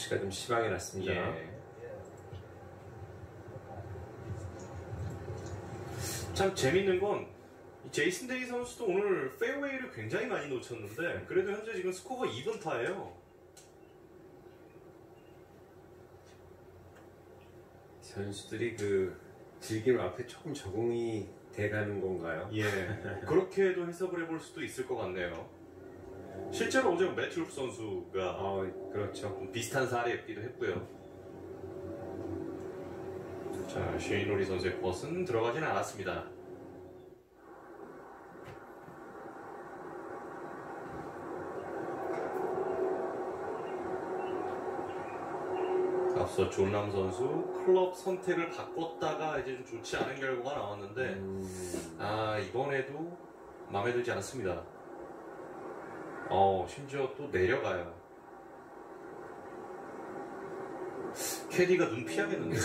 터치가 좀 심하게 났습니다. 예. 참 재밌는 건 제이슨 데이 선수도 오늘 페어웨이를 굉장히 많이 놓쳤는데 그래도 현재 지금 스코어가 2분타예요. 선수들이 그 즐김 앞에 조금 적응이 돼가는 건가요? 예, 그렇게도 해석을 해볼 수도 있을 것 같네요. 실제로 어제 매튜 울프 선수가 그렇죠. 비슷한 사례였기도 했고요. 자, 쉐인 로리 선수의 컷은 들어가지는 않았습니다. 앞서 존람 선수 클럽 선택을 바꿨다가 이제 좀 좋지 않은 결과가 나왔는데 이번에도 마음에 들지 않습니다. 심지어 또 내려가요. 캐디가 눈 피하겠는데요.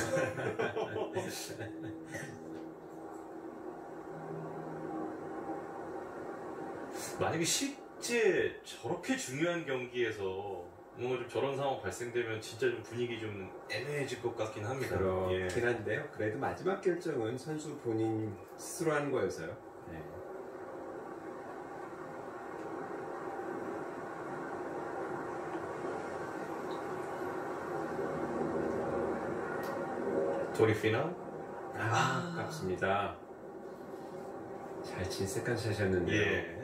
만약에 실제 저렇게 중요한 경기에서 뭔가 좀 저런 상황 발생되면 진짜 좀 분위기 좀 애매해질 것 같긴 합니다. 그렇긴 한데요. 그래도 마지막 결정은 선수 본인 스스로 하는 거여서요. 네. 토리피나? 아깝습니다. 잘 친 세컨샷이었는데요. 예.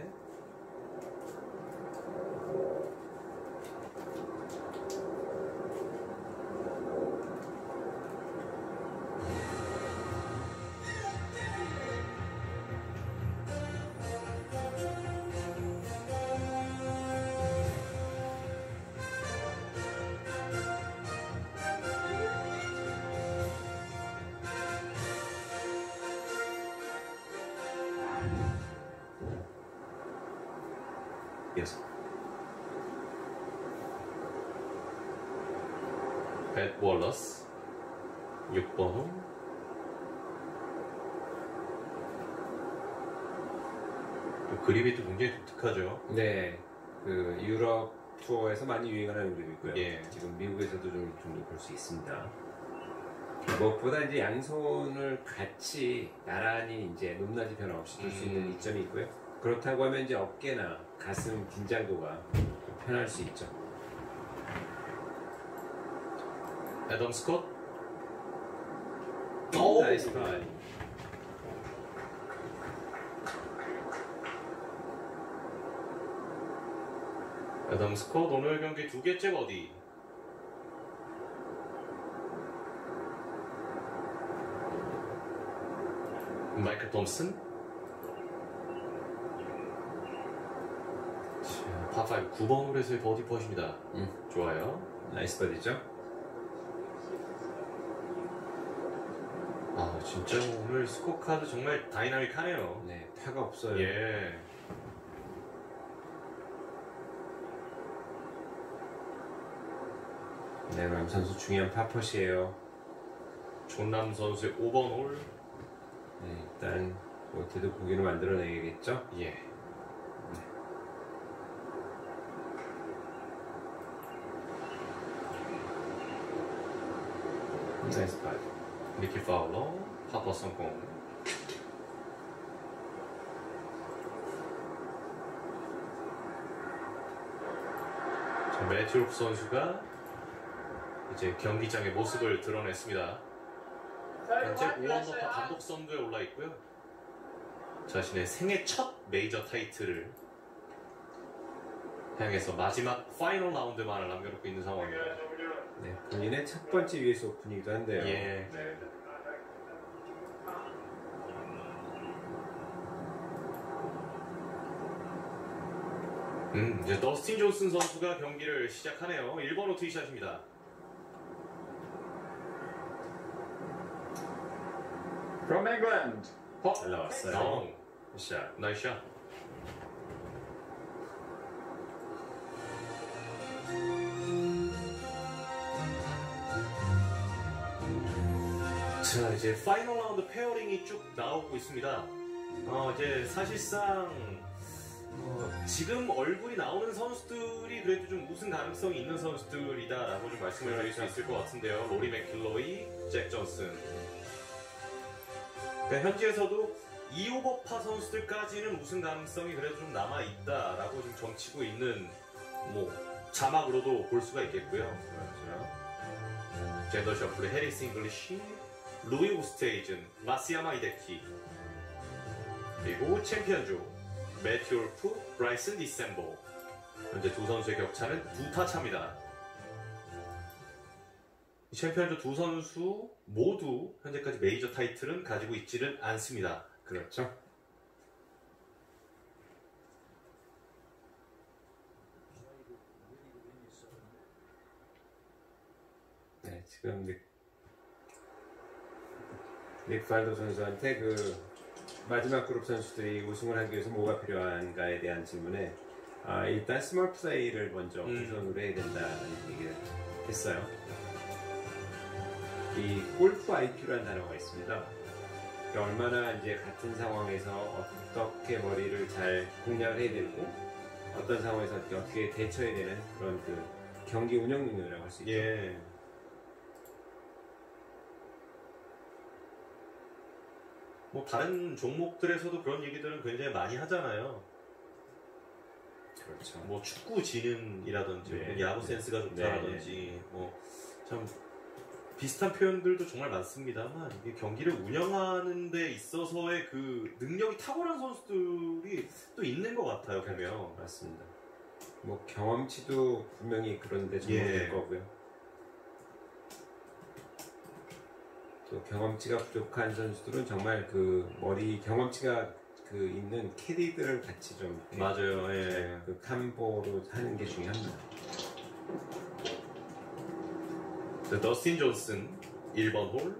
뱃 월러스 6번 홀. 그립이 또 굉장히 독특하죠. 네, 그 유럽 투어에서 많이 유행하는 그립이고요. 예. 지금 미국에서도 좀 볼 수 있습니다. 무엇보다 이제 양손을 같이 나란히 이제 높낮이 변함없이 둘 수 있는 이점이 있고요. 그렇다고 하면 이제 어깨나 가슴 긴장도가 편할 수 있죠. 애덤 스콧. 나이스 파. 애덤 스콧 오늘 경기 2개째 버디. 마이클 톰슨. 파5 9번 홀에서의 버디 퍼십니다. 좋아요. 나이스 버디죠. 진짜 오늘 스코어 카드 정말 다이나믹하네요. 네, 파가 없어요. 예. 네, 람 선수 중요한 파펫이에요. 존남 선수의 5번 홀. 네, 일단 어떻게든 고기를 만들어내야겠죠? 예. 나이스 파. 니키 파울러 파퍼 성공. 자, 매튜 울프 선수가 이제 경기장의 모습을 드러냈습니다. 현재 5언더파 단독 선두에 올라 있고요. 자신의 생애 첫 메이저 타이틀을 향해서 마지막 파이널 라운드만을 남겨놓고 있는 상황입니다. 네, 본인의 첫 번째 US 오픈이기도 한데요. 예. 네. 이제 더스틴 존슨 선수가 경기를 시작하네요. 1번 호 티샷입니다. From England. 잘 나왔어요. 샷. 나이스 샷. 자, 이제 파이널 라운드 페어링이 쭉 나오고 있습니다. 이제 사실상 지금 얼굴이 나오는 선수들이 그래도 좀 우승 가능성이 있는 선수들이다라고 좀 말씀을 드릴 수 있을 것 같은데요. 로리 맥킬로이, 잭 존슨. 그러니까 현지에서도 2오버파 선수들까지는 우승 가능성이 그래도 좀 남아있다라고 좀 점치고 있는 뭐 자막으로도 볼 수가 있겠고요. 그렇죠. 젠더 셔플의 해리스 잉글리시, 루이 오스테이즌, 마시야마 이데키, 그리고 챔피언조 매튜 올프, 브라이슨 디셈보. 현재 두 선수의 격차는 2타 차입니다. 챔피언조 두 선수 모두 현재까지 메이저 타이틀은 가지고 있지는 않습니다. 그렇죠. 네, 지금 닉 팔도 선수한테 그 마지막 그룹 선수들이 우승을 하기 위해서 뭐가 필요한가에 대한 질문에 일단 스몰 플레이를 먼저 우선으로 해야 된다는 얘기를 했어요. 이 골프 IQ라는 단어가 있습니다. 그러니까 얼마나 이제 같은 상황에서 어떻게 머리를 잘 공략을 해야 되고 어떤 상황에서 어떻게 대처해야 되는 그런 그 경기 운영 능력이라고 할 수 있죠. 예. 뭐 다른 종목들에서도 그런 얘기들은 굉장히 많이 하잖아요. 그렇죠. 뭐 축구 지능이라든지 네. 야구 센스가 좋다라든지 뭐 참 비슷한 표현들도 정말 많습니다만 이게 경기를 운영하는 데 있어서의 그 능력이 탁월한 선수들이 또 있는 것 같아요. 보면. 맞습니다. 뭐 경험치도 분명히 그런데 적용될 거고요. 또 경험치가 부족한 선수들은 정말 그 머리 경험치가 그 있는 캐디들을 같이 좀 맞아요. 예. 그 캄보로 하는 게 중요합니다. 더스틴 존슨 1번 홀.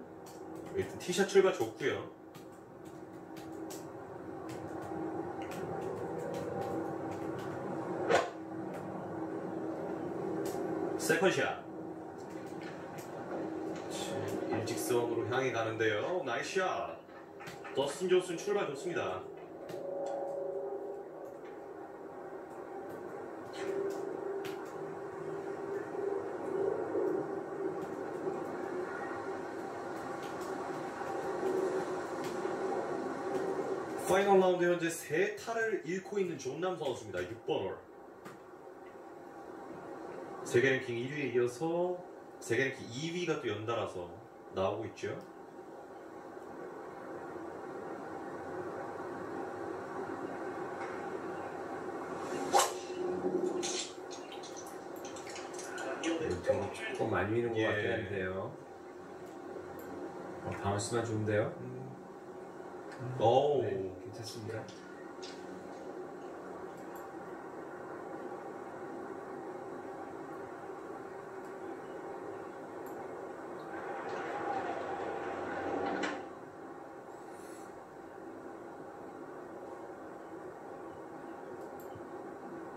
일단 티샷 출발 좋고요. 세컨샷. 일직선으로 향해 가는데요. 나이스 샷. 더스틴 존슨 출발 좋습니다. 파이널 라운드 현재 3타를 잃고 있는 존남 선수입니다. 6번 홀. 세계 랭킹 1위에 이어서 세계 랭킹 2위가 또 연달아서 나오고 있죠. 조금 많이 미는 것 예. 같긴 한데요. 바운스만 좋은데요? 오. 네, 괜찮습니다.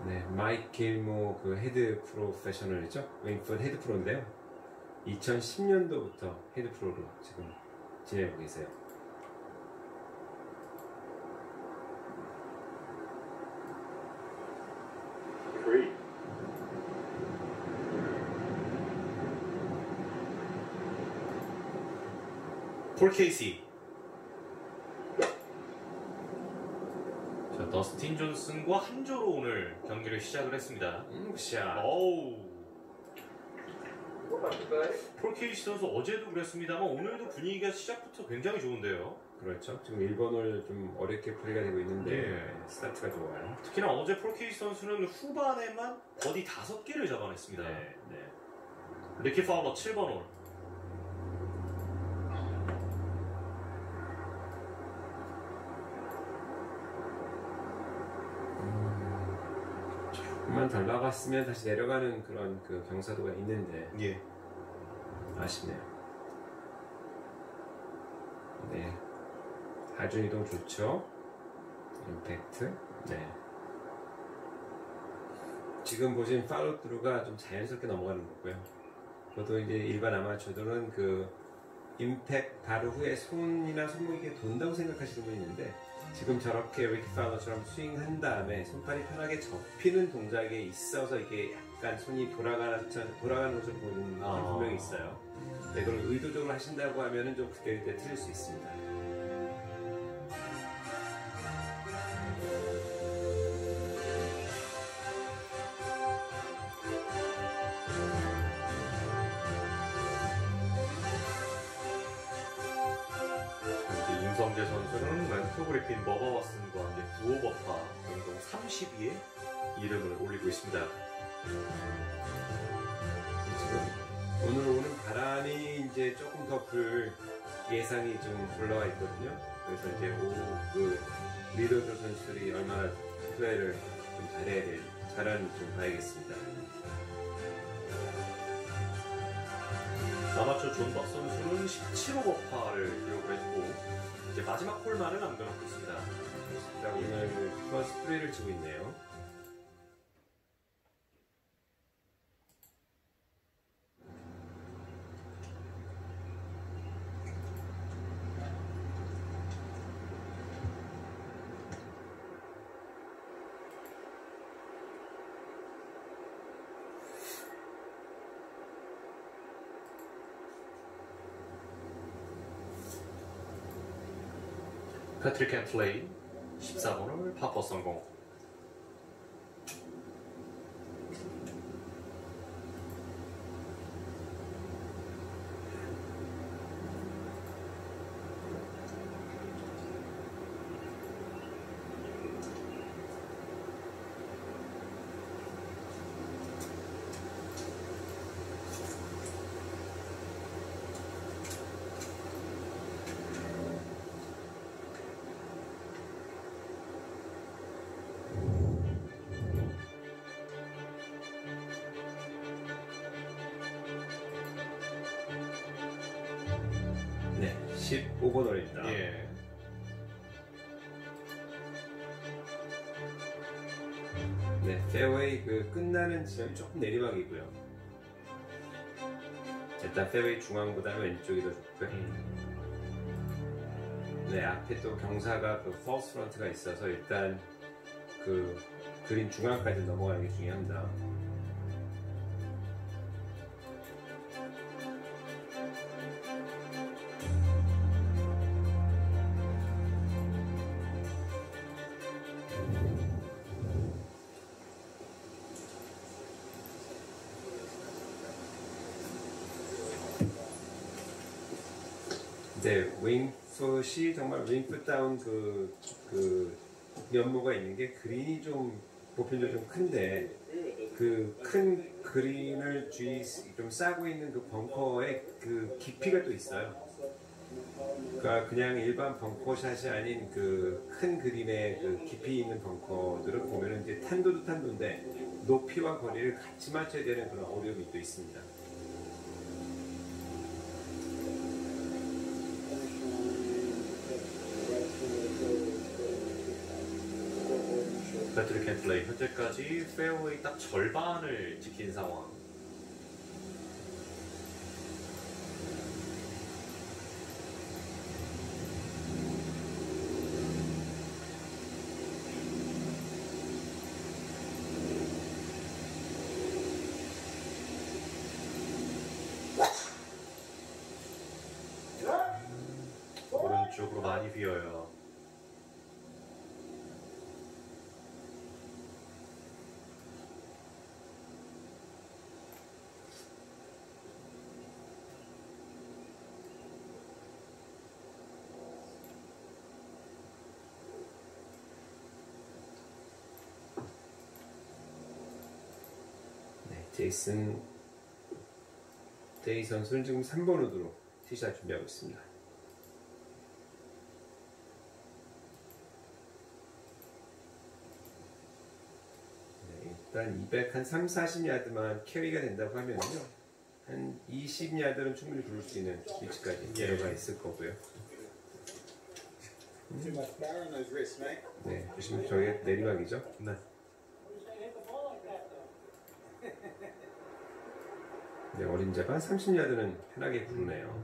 네, 마이크 길모 그 헤드 프로페셔널이죠? 웨인풋 헤드 프로인데요. 2010년도부터 헤드 프로로 지금 지내고 계세요. 폴 케이시. 자, 더스틴 존슨과 한 조로 오늘 경기를 시작을 했습니다. 샷. 오우. 폴 케이시 선수 어제도 그랬습니다만 오늘도 분위기가 시작부터 굉장히 좋은데요. 그렇죠. 지금 1번을 좀 어렵게 플레이가 되고 있는데 스타트가 좋아요. 특히나 어제 폴 케이시 선수는 후반에만 버디 5개를 잡아냈습니다. 네, 네. 리키 파울러 7번 홀. 조금만 덜 나갔으면 다시 내려가는 그런 그 경사도가 있는데 예. 아쉽네요. 네. 하중 이동 좋죠. 임팩트. 네. 지금 보신 팔로우트루가 좀 자연스럽게 넘어가는 거고요. 저도 이제 일반 아마추어들은 그 임팩 바로 후에 손이나 손목이 돈다고 생각하시는 분이 있는데 지금 저렇게 리키 파울러처럼 스윙한 다음에 손발이 편하게 접히는 동작에 있어서 이게 약간 손이 돌아가는 것을 보는 건 분명히 있어요. 네, 그걸 의도적으로 하신다고 하면은 좀 그때 틀릴 수 있습니다. 임성재 선수는 랜토 그리핀 버버 왓슨과 함께 구호버파 공동 32에 이름을 올리고 있습니다. 지금 오늘 오는 바람이 이제 조금 더 불 예상이 좀 올라와 있거든요. 그래서 이제 그 리더조 선수들이 얼마나 플레이를 좀 잘하는지 좀 봐야겠습니다. 아마추어 존박 선수는 17호 버파를 기록을 해주고 이제 마지막 홀만을 남겨놓고 있습니다. 오늘 플러스 3를 치고 있네요. 패트릭 캔플레이 14번을 파퍼 성공. 네, 15번 홀입니다. 예. 네, 페어웨이 그 끝나는 지점이 조금 내리막이고요. 일단 페어웨이 중앙보다는 왼쪽이 더 좋고요. 네, 앞에 또 경사가 그 false front가 있어서 일단 그 그린 중앙까지 넘어가는 게 중요합니다. 네, 윙풋이 정말 윙풋 다운 그 면모가 있는 게 그린이 좀 보편적으로 좀 큰데 그 큰 그린을 좀 싸고 있는 그 벙커의 그 깊이가 또 있어요. 그러니까 그냥 일반 벙커샷이 아닌 그 큰 그린의 그 깊이 있는 벙커들을 보면은 이제 탄도도 탄도인데 높이와 거리를 같이 맞춰야 되는 그런 어려움이 또 있습니다. 패트릭 캔플레이 현재까지 페어웨이 딱 절반을 지킨 상황. 오른쪽으로 많이 비어요. 제이슨 데이 선수는 지금 3번 우드로 티샷 준비하고 있습니다. 네, 일단 230-40야드만 캐리가 된다고 하면요, 한 20야드는 충분히 부를 수 있는 위치까지 내려가 있을 거고요. 네, 보시면 저게 내리막이죠. 네. 네, 어림잡아 30야드는 편하게 부르네요.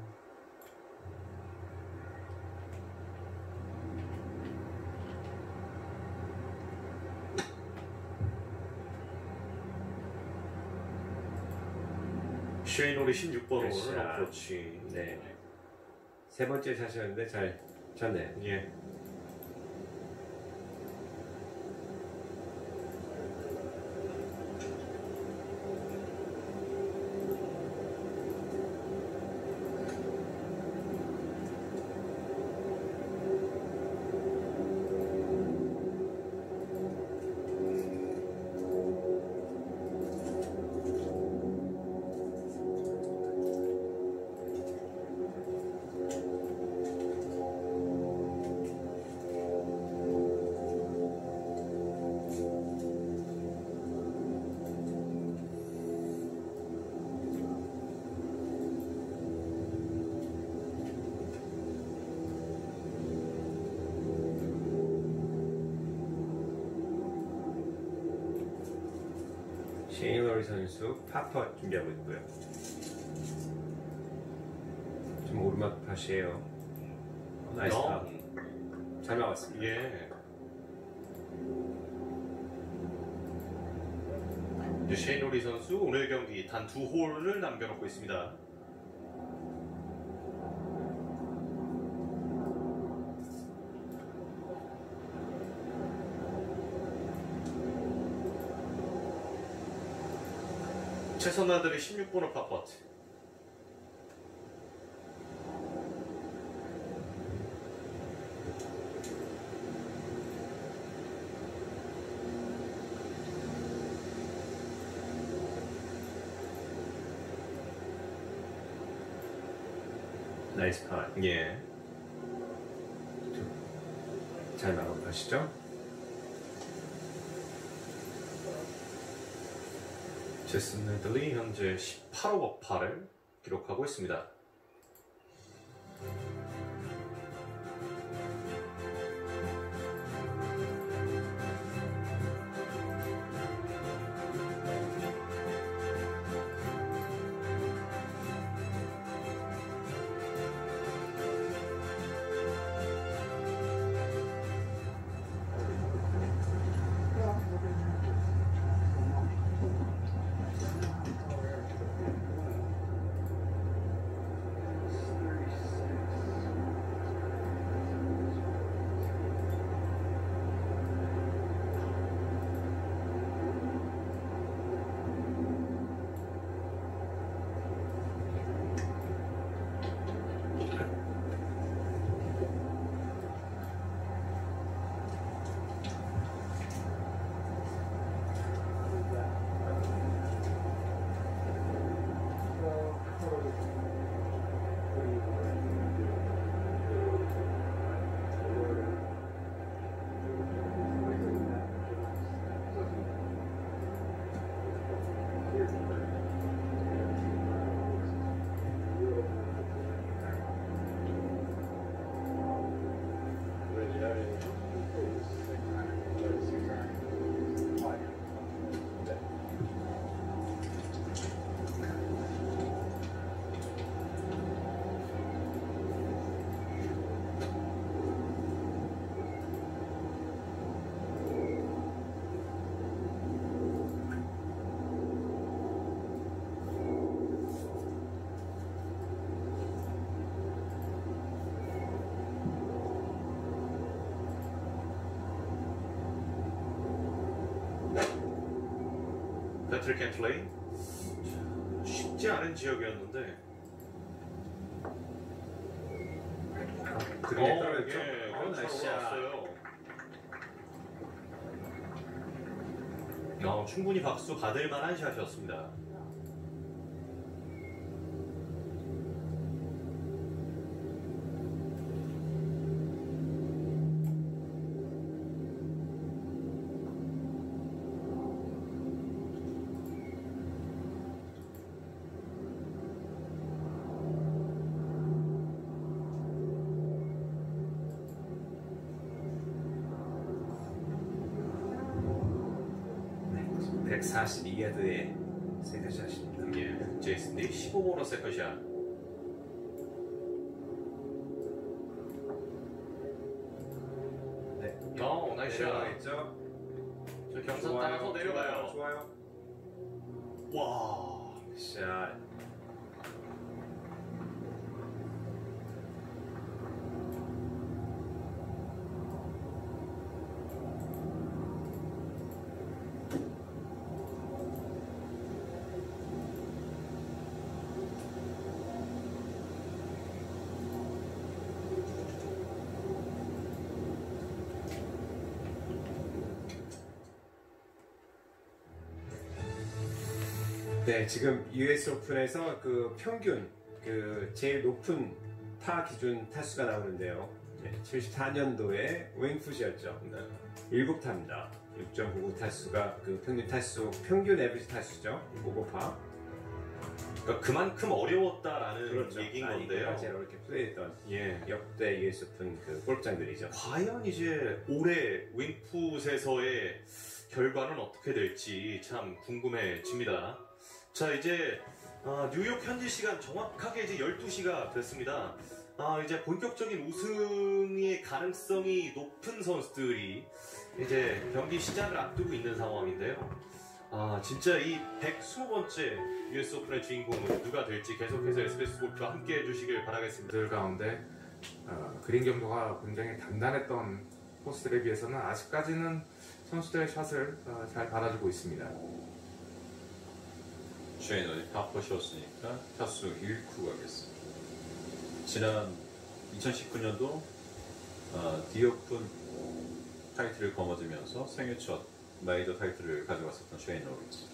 쉐이놀이 16번 홀 굿샷. 어프로치. 네. 세 번째 샷이었는데 잘 쳤네요. 예. 쉐이너리 선수 파퍼 준비하고 있고요. 좀 오르막 팟이에요. 나이스 파. 잘 막았습니다. 예. 이제 쉐이놀이 선수 오늘 경기 단 2홀을 남겨놓고 있습니다. 최선아들의 16번호 파퍼트. 나이스 파. 예. 잘 막은 팟이죠? 제슨 네들리 현재 18호 버파를 기록하고 있습니다. 배틀 캔틀레이 쉽지 않은 지역이었는데 그게 떨어졌죠? 예, 나이스 나이스 샷. 왔어요. 충분히 박수 받을 만한 샷이었습니다. 네, 142야드의 세컨샷입니다. 예, 제이슨이 15번호 세컨샷. 네, 나이스 샷. 내려가겠죠? 저 경사 따라서 내려가요. 좋아요. 와, 샷. 네, 지금 US 오픈에서 그 평균 그 제일 높은 타 기준 타수가 나오는데요. 74년도에 윙풋이었죠. 7타입니다. 6.99 타수가 그 평균 타수, 평균 에버리지 타수죠. 5파. 그러니까 그만큼 어려웠다라는 그렇죠. 얘기인 건데요. 제가 이렇게 플레이했던 예. 역대 US 오픈 그 골프장들이죠. 과연 이제 올해 윙풋에서의 결과는 어떻게 될지 참 궁금해집니다. 자, 이제 뉴욕 현지 시간 정확하게 이제 12시가 됐습니다. 이제 본격적인 우승의 가능성이 높은 선수들이 이제 경기 시작을 앞두고 있는 상황인데요. 진짜 이 120번째 US 오픈의 주인공은 누가 될지 계속해서 SBS 골프와 함께 해주시길 바라겠습니다. 들 가운데 그린 경도가 굉장히 단단했던 코스들에 비해서는 아직까지는 선수들의 샷을 잘 받아주고 있습니다. 쉐이너이 파퍼셨으니까 타수 1쿠 가겠습니다. 지난 2019년도 디오픈 타이틀을 거머쥐면서 생애 첫 메이저 타이틀을 가져갔었던 쉐인 로빈스.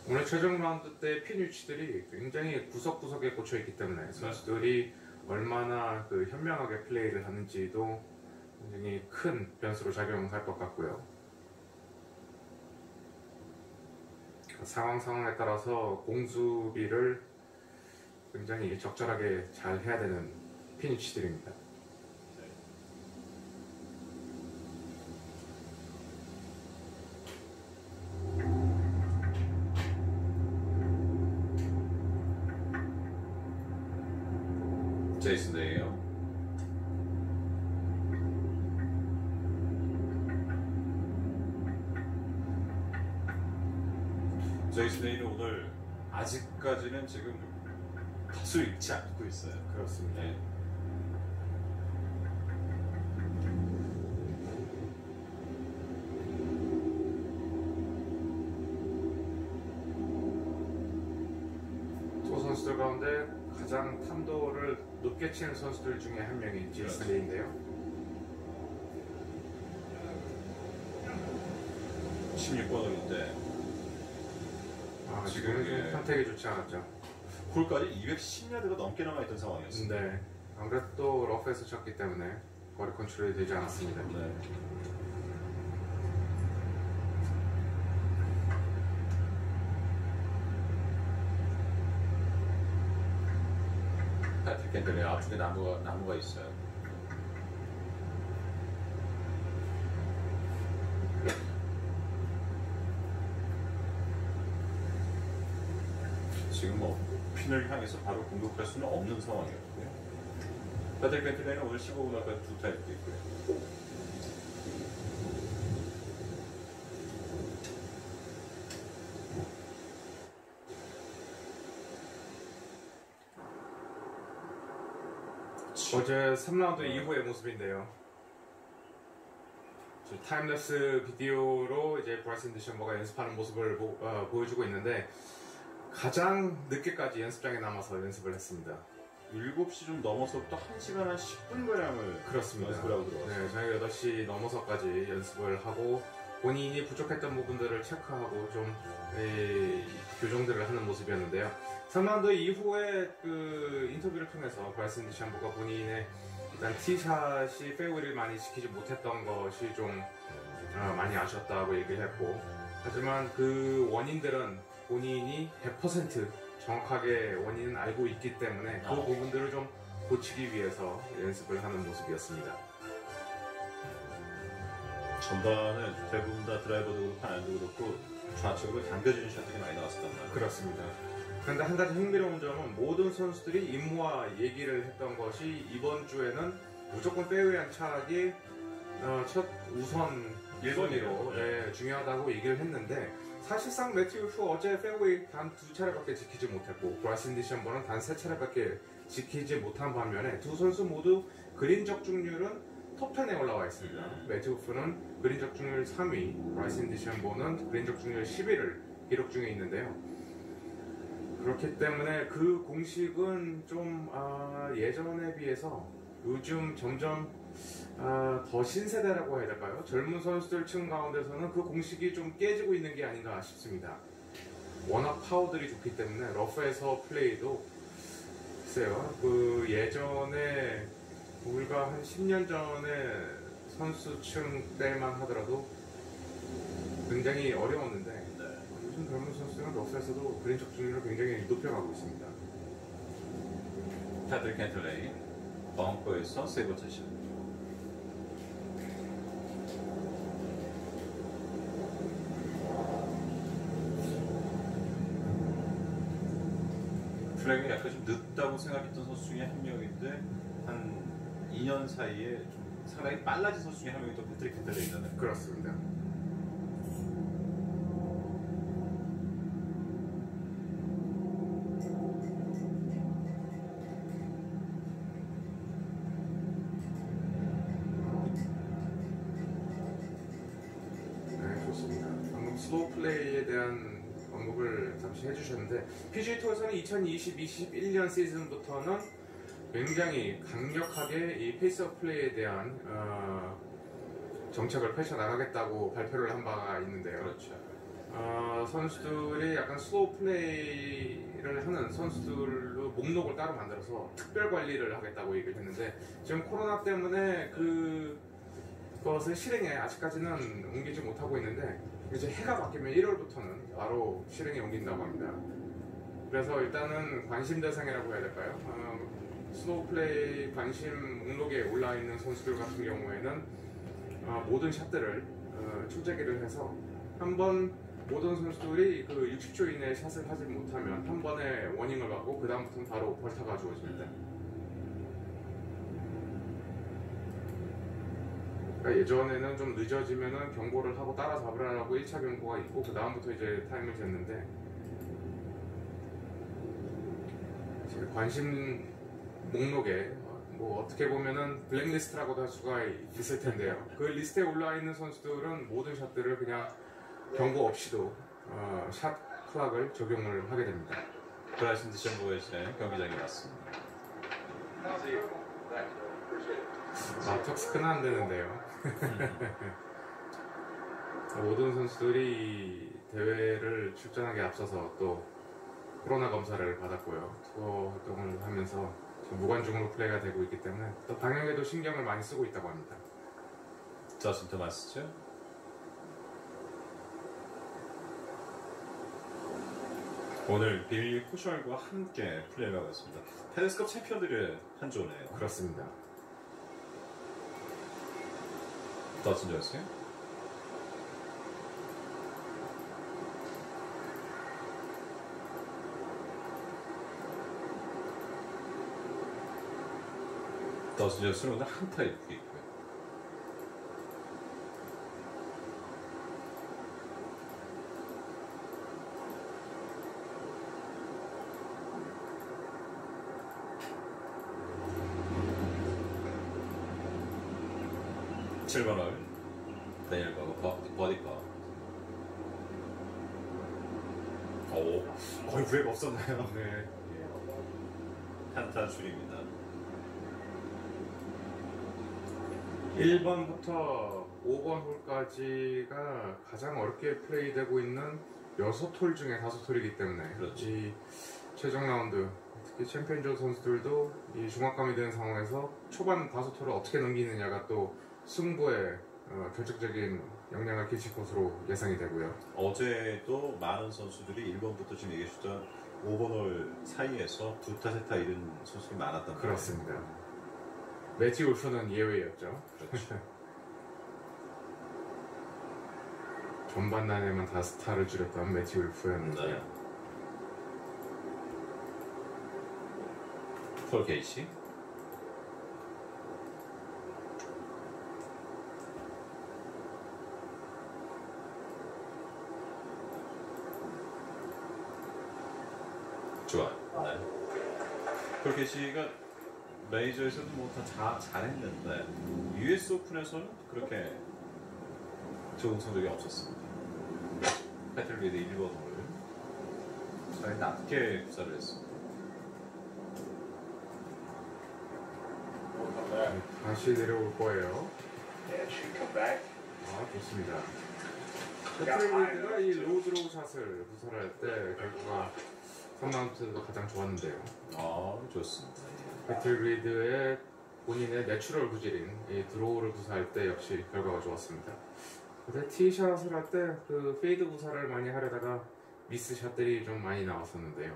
오늘 최종 라운드 때 핀 위치들이 굉장히 구석구석에 꽂혀있기 때문에 선수들이 얼마나 그 현명하게 플레이를 하는지도 굉장히 큰 변수로 작용할 것 같고요. 상황에 따라서 공수비를 굉장히 적절하게 잘 해야 되는 핀 위치들입니다. 제이슨 데이요. 제이슨 데이는 오늘 아직까지는 지금 타수 잃지 않고 있어요. 그렇습니다. 네. 두 선수들 가운데 가장 탄도를 높게 치는 선수들 중에 한 명이 제이슨 데이인데요. 16번홀인데 지금은 좀 예. 선택이 좋지 않았죠. 홀까지 210야드가 넘게 남아있던 상황이었습니다. 네. 아무래도 또 러프에서 쳤기 때문에 거리 컨트롤이 되지 않았습니다. 네. 패트릭 캔들의 앞쪽에 나무가 있어요. 지금 뭐 핀을 향해서 바로 공격할 수는 없는 상황이었고요. 패트릭 캔들의 오늘 15분 아까 2타임 있고요. 어제 3라운드 이후의 모습인데요. 타임랩스 비디오로 이제 브라이슨 디셔머가 연습하는 모습을 보여주고 있는데 가장 늦게까지 연습장에 남아서 연습을 했습니다. 7시 좀 넘어서부터 1시간 한 10분가량을 그렇습니다. 연습을 하고 들어왔어요. 네, 저희가 8시 넘어서까지 연습을 하고 본인이 부족했던 부분들을 체크하고 좀 교정들을 하는 모습이었는데요. 3라운드 이후에 그 인터뷰를 통해서 브라이슨 디샴보가 본인의 일단 티샷이 페어웨이를 많이 지키지 못했던 것이 좀 많이 아쉬웠다고 얘기를 했고, 하지만 그 원인들은 본인이 100% 정확하게 원인은 알고 있기 때문에 그 부분들을 좀 고치기 위해서 연습을 하는 모습이었습니다. 전반은 대부분 다 드라이버도 그렇고 아이언도 그렇고 좌측으로 당겨지는 샷들이 많이 나왔었단 말이에요. 그렇습니다. 그런데 한 가지 흥미로운 점은 모든 선수들이 임무와 얘기를 했던 것이 이번 주에는 무조건 페어웨이한 착이 첫 우선 1번으로 네. 중요하다고 얘기를 했는데, 사실상 매튜 후 어제 페어웨이 단 2차례밖에 지키지 못했고 브라이슨 디샴버는 단 3차례밖에 지키지 못한 반면에 두 선수 모두 그린 적중률은 톱10에 올라와 있습니다. 매튜 후는 그린 적중률 3위, 브라이슨 디샴버는 그린 적중률 10위를 기록 중에 있는데요. 그렇기 때문에 그 공식은 좀 예전에 비해서 요즘 점점 더 신세대라고 해야 될까요? 젊은 선수들 층 가운데서는 그 공식이 좀 깨지고 있는 게 아닌가 싶습니다. 워낙 파워들이 좋기 때문에 러프에서 플레이도 글쎄요. 그 예전에 불과 한 10년 전에 선수층 때만 하더라도 굉장히 어려웠는데 요즘 젊은 선수들은 러프에서도 그린 적중률을 굉장히 높여가고 있습니다. 패트릭 캔틀레이 벙커에서 세 번째 샷. 플레이가 약간 좀 늦다고 생각했던 선수 중에 한 명인데 한 2년 사이에 좀 상당히 빨라진 선수 중에 한 명이 또 패트릭 캔틀레이잖아요. 그렇습니다. 네, 좋습니다. 방금 슬로우 플레이에 대한 언급을 잠시 해주셨는데 PGA 투어에서는 2020-21년 시즌부터는 굉장히 강력하게 이 페이스업 플레이에 대한 정책을 펼쳐나가겠다고 발표를 한 바가 있는데요. 그렇죠. 선수들이 약간 슬로우 플레이를 하는 선수들로 목록을 따로 만들어서 특별 관리를 하겠다고 얘기를 했는데 지금 코로나 때문에 그것을 실행에 아직까지는 옮기지 못하고 있는데 이제 해가 바뀌면 1월부터는 바로 실행에 옮긴다고 합니다. 그래서 일단은 관심 대상이라고 해야 될까요? 슬로우 플레이 관심 목록에 올라 있는 선수들 같은 경우에는 모든 샷들을 출제기를 해서 한번 모든 선수들이 그 60초 이내에 샷을 하지 못하면 한 번에 워닝을 받고 그 다음부터는 바로 벌타가 주어집니다. 그러니까 예전에는 좀 늦어지면은 경고를 하고 따라잡으라고 1차 경고가 있고 그 다음부터 이제 타임을 쟀는데 관심 목록에 뭐 어떻게 보면은 블랙리스트라고도 할 수가 있을 텐데요. 그 리스트에 올라 있는 선수들은 모든 샷들을 그냥 경고 없이도 샷 클락을 적용을 하게 됩니다. 브라이슨 디셈버의 경기장에 왔습니다. 턱스크는 안 되는데요. 모든 선수들이 이 대회를 출전하기 앞서서 또 코로나 검사를 받았고요. 투어 활동을 하면서 무관중으로 플레이가 되고 있기 때문에 또 방역에도 신경을 많이 쓰고 있다고 합니다. 저스틴 토마스죠. 오늘 빌리 코셜과 함께 플레이를 하고 있습니다. 페데스컵 챔피언들의 한 조네요. 그렇습니다. 더슨 존스. 더슨 존스는 오늘 한타 입고 있고요. 칠번홀 데니얼 버거 버디파. 오, 거의 브레이크 없었나요? 네. 한타 줄입니다. 1번부터 5번 홀까지가 가장 어렵게 플레이되고 있는 6홀 중에 5홀이기 때문에 그렇죠. 이 최종 라운드 특히 챔피언조 선수들도 이 중압감이 드는 상황에서 초반 5홀을 어떻게 넘기느냐가 또 승부에 결정적인 영향을 끼칠 것으로 예상이 되고요. 어제도 많은 선수들이 1번부터 지금 얘기해 주던 5번홀 사이에서 두타 세타 잃은 선수들이 많았던 그렇습니다. 매치 울프는 예외였죠. 그렇죠. 전반단에만 5타를 줄였던 매치 울프였는데 네. 폴 게이시. 좋아요. 네. 폴 게이시가 메이저에서도 뭐 다 잘했는데 US 오픈에서는 그렇게 좋은 성적이 없었습니다. 패틀리드 1번을 잘 낮게 구사를 했습니다. 다시 내려올 거예요. 좋습니다. 배틀리드가 이 로드로우 샷을 구사할 때 결과가 3라운드도 가장 좋았는데요. 좋습니다. 배틀리드의 본인의 내추럴 구질인 이 드로우를 구사할 때 역시 결과가 좋았습니다. 근데 티샷을 할 때 그 페이드 구사를 많이 하려다가 미스 샷들이 좀 많이 나왔었는데요.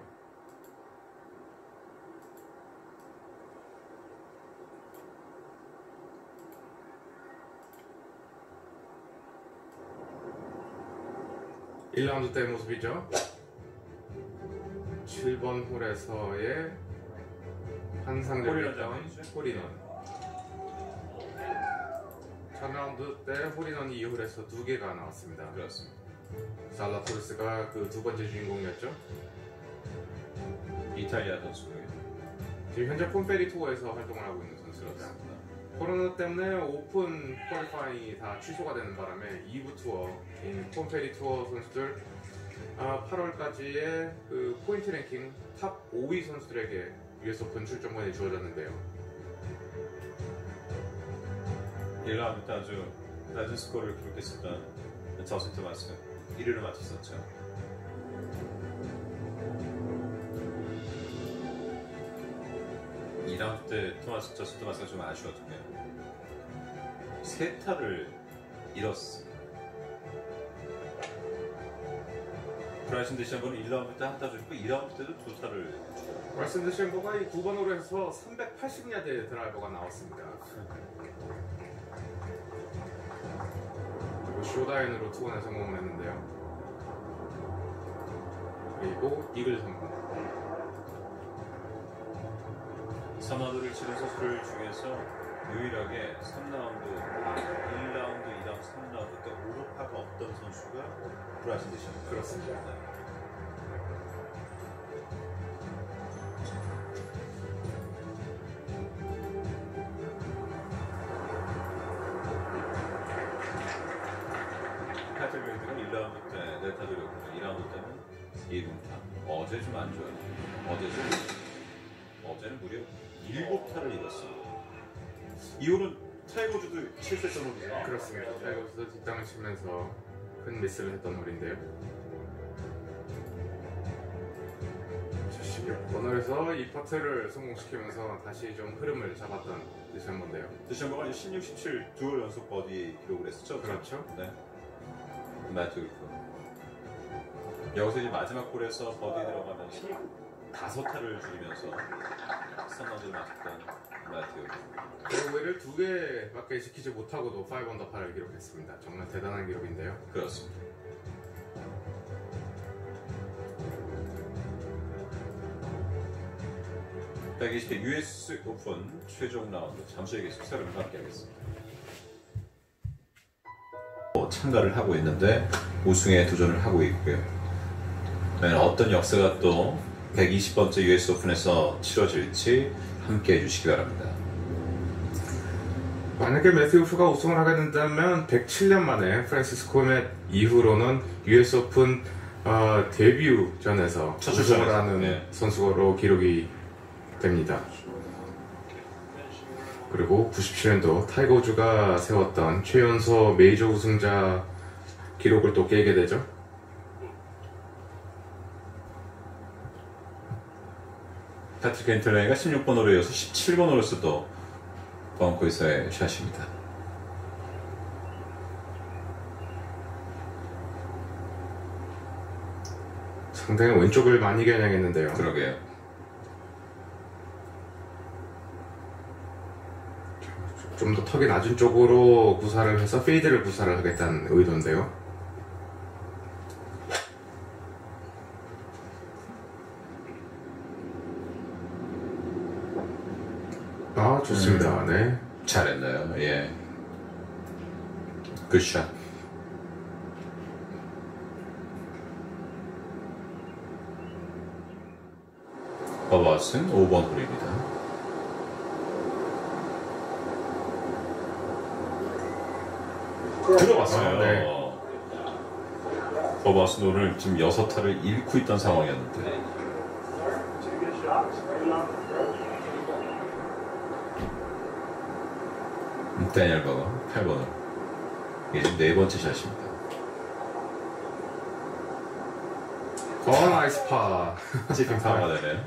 (1라운드) 때 모습이죠. 7번 홀에서의 환상적이었던 홀인원. 첫 라운드 때 홀인원 2홀에서 2개가 나왔습니다. 그렇습니다. 살라토르스가 그 두 번째 주인공이었죠. 이탈리아 선수고요. 지금 현재 폼페리 투어에서 활동을 하고 있는 선수입니다. 코로나 때문에 오픈 퀄리파잉이 다 취소가 되는 바람에 2부 투어인 폼페리 투어 선수들 8월까지의 그 포인트 랭킹 탑 5위 선수들에게 US 오픈 출전권이 주어졌는데요. 1라운드 때 아주 낮은 스코어를 기록했었던 저스틴 토마스 1위를 마쳤었죠. 이 라운드 때 저스틴 토마스가 좀 아쉬웠던 게 세 타를 잃었습니다. 브라이슨 데시안버는 1라운드 때 한 타 줬고 2라운드 때도 2타를 줬고 말씀 드신 거가 이 9번 홀에서 380야드의 드라이버가 나왔습니다. 그리고 쇼다인으로 투혼에 성공을 했는데요. 그리고 이글 성공. 3라운드를 치른 선수들 중에서 유일하게 3라운드, 1라운드, 2라운드, 3라운드 때 오르파가 없던 선수가 브라이슨 데시안버. 그렇습니다. 패트릭 1라운드 때 네타 드렸고 2라운드 때는 2룸타. 어제 좀 안 좋아요. 어제는 무려 7타를 잃었어요. 이후는 타이거즈도 실패했던 홀이죠. 그렇습니다. 타이거즈도 뒷땅을 치면서 큰 미스를 했던 홀인데요. 16번 홀에서 이 퍼트를 성공시키면서 다시 좀 흐름을 잡았던 데시안버인데요. 데시안버가 16, 17 두홀 연속 버디 기록을 했었죠. 그렇죠. 네. 마이트 울프. 여기서 이제 마지막 홀에서 버디 들어가면서 5타를 줄이면서 3라운드를 마쳤던 마이트 울프. 페어웨이를 2개밖에 지키지 못하고도 5언더파를 기록했습니다. 정말 대단한 기록인데요. 그렇습니다. (120회) US 오픈 최종 라운드 잠시 후에 속사를 함께하겠습니다. 참가를 하고 있는데 우승에 도전을 하고 있고요. 과연 어떤 역사가 또 120번째 US 오픈에서 치러질지 함께해 주시기 바랍니다. 만약에 매튜 울프가 우승을 하게 된다면 107년 만에 프랜시스 코멧 이후로는 US 오픈 데뷔전에서 첫 우승을 출전에서, 하는 네. 선수로 기록이 됩니다. 그리고 97년도 타이거 우즈가 세웠던 최연소 메이저 우승자 기록을 또 깨게 되죠. 패트릭 켄틀레이가 16번 홀에 이어서 17번 홀에서도 벙커에서의 샷입니다. 상당히 왼쪽을 많이 겨냥했는데요. 그러게요. 좀 더 턱이 낮은 쪽으로 구사를 해서 페이드를 구사를 하겠다는 의도인데요. 좋습니다. 네. 잘했나요? 예. 굿샷. 버바슨 5번 홀입니다. 들어갔어요. 네. 버바슨 오늘 지금 6타를 잃고 있던 상황이었는데 다니엘 버거 8번 홀. 이게 지금 4번째 샷입니다. 나이스 파. 치팅 파워가 되네요.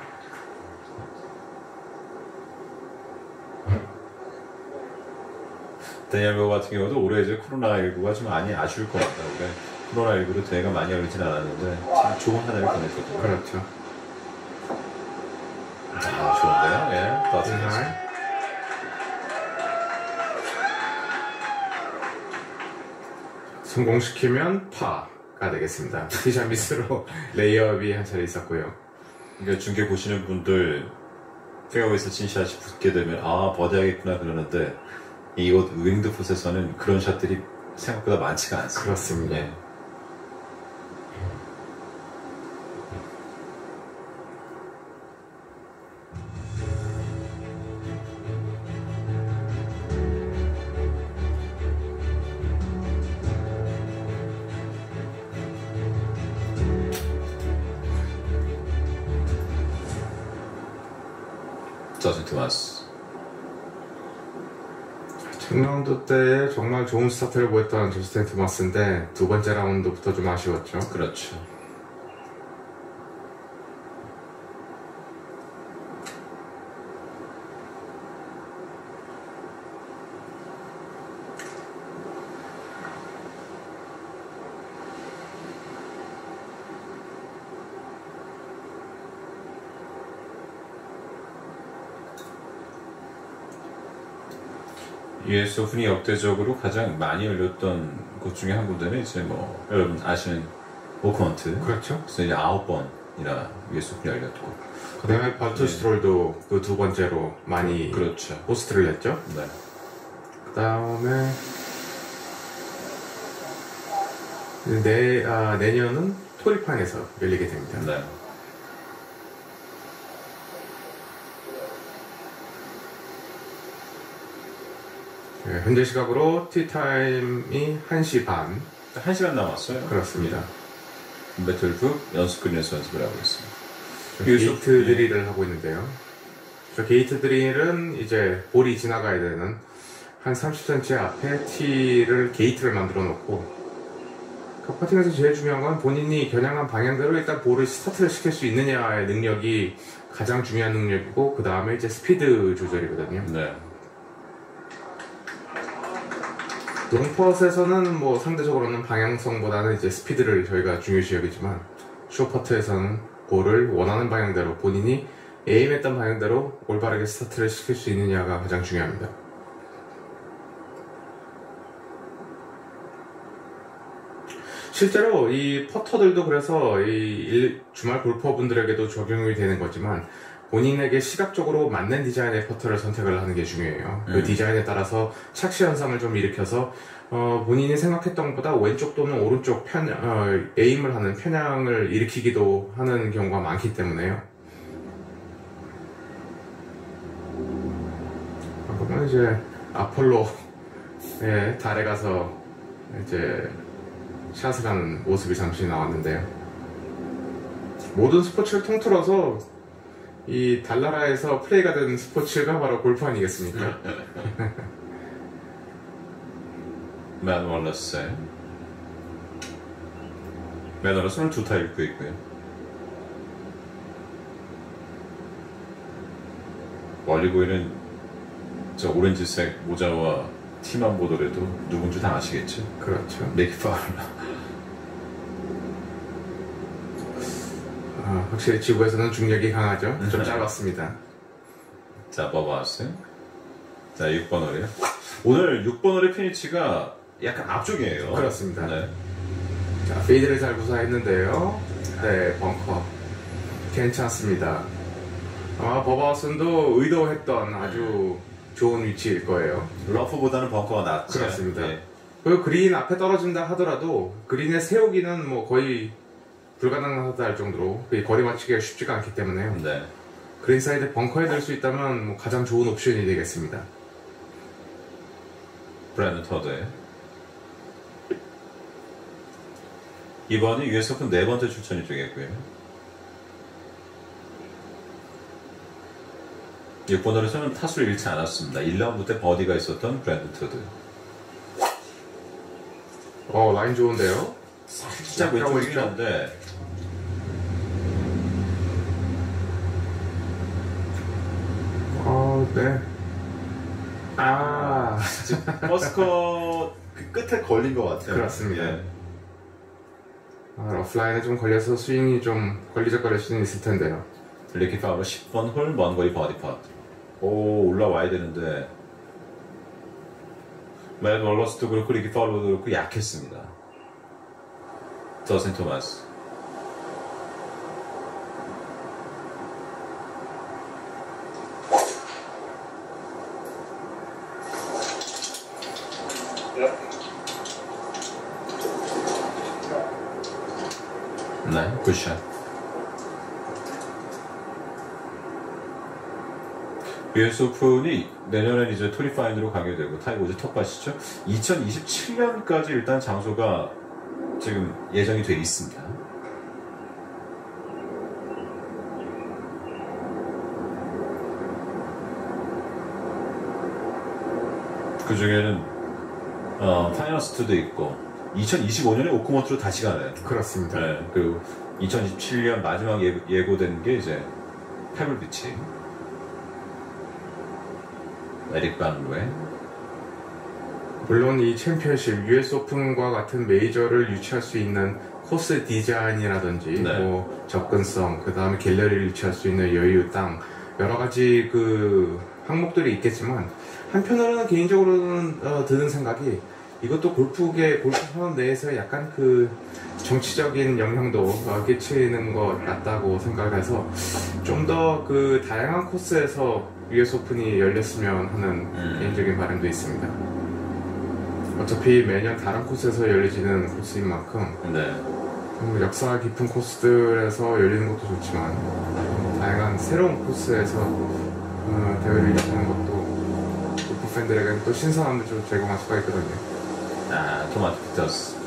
데니얼 웨어 같은 경우도 올해 이제 코로나19가 좀 많이 아쉬울 것 같아요. 올해 코로나19로 대회가 많이 열리진 않았는데 참 좋은 한 해를 보냈거든요. 그렇죠. 좋은데요? 예. 더튼 네. 성공시키면 파가 되겠습니다. 티샷 미스로 레이업이 한 차례 있었고요. 그러니까 중계 보시는 분들 페어웨이에서 친 샷이 붙게 되면 아 버디하겠구나 그러는데 이곳 윙드 풋에서는 그런 샷들이 생각보다 많지가 않습니다. 그렇습니다. 예. 저스틴 토마스. 첫 라운드 때 정말 좋은 스타트를 보였던 저스틴 토마스인데 두 번째 라운드부터 좀 아쉬웠죠. 그렇죠. US 오픈이 역대적으로 가장 많이 열렸던 곳 중에 한 군데는 이제 뭐 여러분 아시는 오크먼트. 그렇죠. 그래서 이제 9번이나 US 오픈이 열렸고. 그 다음에 발투스트롤도 그 두 번째로 많이 그렇죠. 호스트를 냈죠. 네. 그 다음에 내년은 토리판에서 열리게 됩니다. 네. 네, 현재 시각으로 티타임이 1시 반. 1시간 남았어요. 그렇습니다. 배틀프 연습근에서 연습을 하고 있습니다. 게이트 드릴을 하고 있는데요. 저 게이트 드릴은 이제 볼이 지나가야 되는 한 30cm 앞에 티를 게이트를 만들어 놓고 퍼팅에서 제일 중요한 건 본인이 겨냥한 방향대로 일단 볼을 스타트를 시킬 수 있느냐의 능력이 가장 중요한 능력이고 그 다음에 이제 스피드 조절이거든요. 네. 롱퍼트에서는 뭐 상대적으로는 방향성보다는 이제 스피드를 저희가 중요시 여기지만 쇼퍼트에서는 볼을 원하는 방향대로 본인이 에임했던 방향대로 올바르게 스타트를 시킬 수 있느냐가 가장 중요합니다. 실제로 이 퍼터들도 그래서 이 주말 골퍼분들에게도 적용이 되는 거지만 본인에게 시각적으로 맞는 디자인의 퍼터를 선택을 하는 게 중요해요. 그 디자인에 따라서 착시 현상을 좀 일으켜서 본인이 생각했던 것보다 왼쪽 또는 오른쪽 에임을 하는 편향을 일으키기도 하는 경우가 많기 때문에요. 그러면 이제 아폴로의 달에 가서 이제 샷을 하는 모습이 잠시 나왔는데요. 모든 스포츠를 통틀어서 이 달나라에서 플레이가 된 스포츠가 바로 골프 아니겠습니까? 맨 월러스. 맨 월러스는 2타 입고 있고요. 멀리 보이는 저 오렌지색 모자와 티만 보더라도 누군지 다 아시겠죠? 그렇죠. 맥 파울러. 확실히 지구에서는 중력이 강하죠. 좀 짧았습니다. 자, 버바스. 자, 6번 홀이요. 오늘 6번 홀의 피니치가 약간 앞쪽이에요. 그렇습니다. 네. 자, 페이드를 잘 구사했는데요. 네, 벙커. 괜찮습니다. 아마 버바슨도 의도했던 아주 좋은 위치일 거예요. 러프보다는 벙커가 낫죠. 그렇습니다. 네. 그리고 그린 앞에 떨어진다 하더라도 그린에 세우기는 뭐 거의 불가능하다 할 정도로 거리 맞추기가 쉽지가 않기 때문에요. 네. 그린 사이드 벙커에 들 수 있다면 뭐 가장 좋은 옵션이 되겠습니다. 브랜든 터드에 이번이 US 오픈 4번째 출전이 되겠고요. 6번 홀에서는 타수를 잃지 않았습니다. 1라운드 때 버디가 있었던 브랜든 터드. 라인 좋은데요? 살짝 왼쪽이긴 한데 네. 아, 버스컷 그 끝에 걸린 것 같아요. 그렇습니다. 예. 아, 러프라인에 좀 걸려서 스윙이 좀 걸리적거릴 수는 있을 텐데요. 리키 파울러 10번 홀 먼거리 버디 팟. 오, 올라와야 되는데 맨 월러스도 그렇고 리키 파울러도 그렇고 약했습니다. 더스틴 토마스. 네, 굿샷. US 오픈이 내년엔 이제 토리파인으로 가게 되고 타이거 우즈 텃밭이죠. 2027년까지 일단 장소가 지금 예정이 돼 있습니다. 그 중에는 파이너스트도 있고 2025년에 오크모트로 다시 가네요. 그렇습니다. 네, 그리고 2027년 마지막 예고된 게 이제 페블비치. 에릭 반루에. 물론 이 챔피언십, US 오픈과 같은 메이저를 유치할 수 있는 코스 디자인이라든지 네. 뭐 접근성, 그 다음에 갤러리를 유치할 수 있는 여유, 땅 여러 가지 그 항목들이 있겠지만 한편으로는 개인적으로는 드는 생각이 이것도 골프계 골프 산업 내에서 약간 그 정치적인 영향도 끼치는 것 같다고 생각을 해서 좀 더 그 다양한 코스에서 US 오픈이 열렸으면 하는 개인적인 바람도 있습니다. 어차피 매년 다른 코스에서 열리지는 코스인 만큼 네. 역사 깊은 코스들에서 열리는 것도 좋지만 다양한 새로운 코스에서 대회를 열리는 것도 골프 팬들에게는 또 신선함을 좀 제공할 수가 있거든요. 아, 토마토 피터스.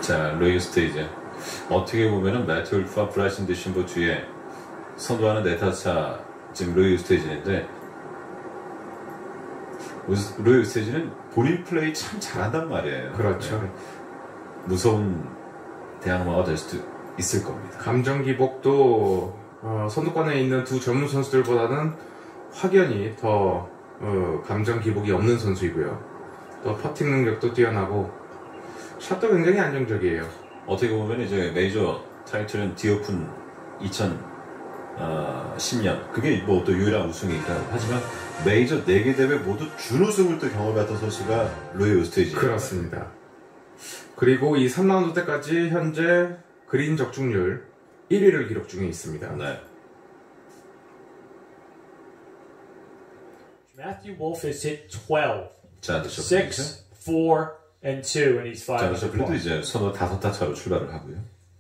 자, 로이 스테이지. 어떻게 보면은 매트 울프와 브라이슨 디심버 뒤에 선두하는 네타차 지금 로이 스테이지인데 로이 스테이지는 본인 플레이 참 잘한단 말이에요. 그렇죠. 네. 무서운 대항마가 될 수도 있을 겁니다. 감정 기복도 선두권에 있는 두 전문 선수들보다는 확연히 더 감정 기복이 없는 선수이고요. 또 퍼팅 능력도 뛰어나고 샷도 굉장히 안정적이에요. 어떻게 보면 이제 메이저 타이틀은 디오픈 2010년 그게 뭐 또 유일한 우승이니까 하지만 메이저 4개 대회 모두 준우승을 또 경험했던 선수가 로이 오스테이지. 그렇습니다. 그리고 이 3라운드 때까지 현재 그린 적중률 1위를 기록 중에 있습니다. 네. Matthew Wolff has hit 12, 자, 6, 4, and 2, and he's 5 자, under 그래도 par 이제 선호 5타 차로 출발을 하고요.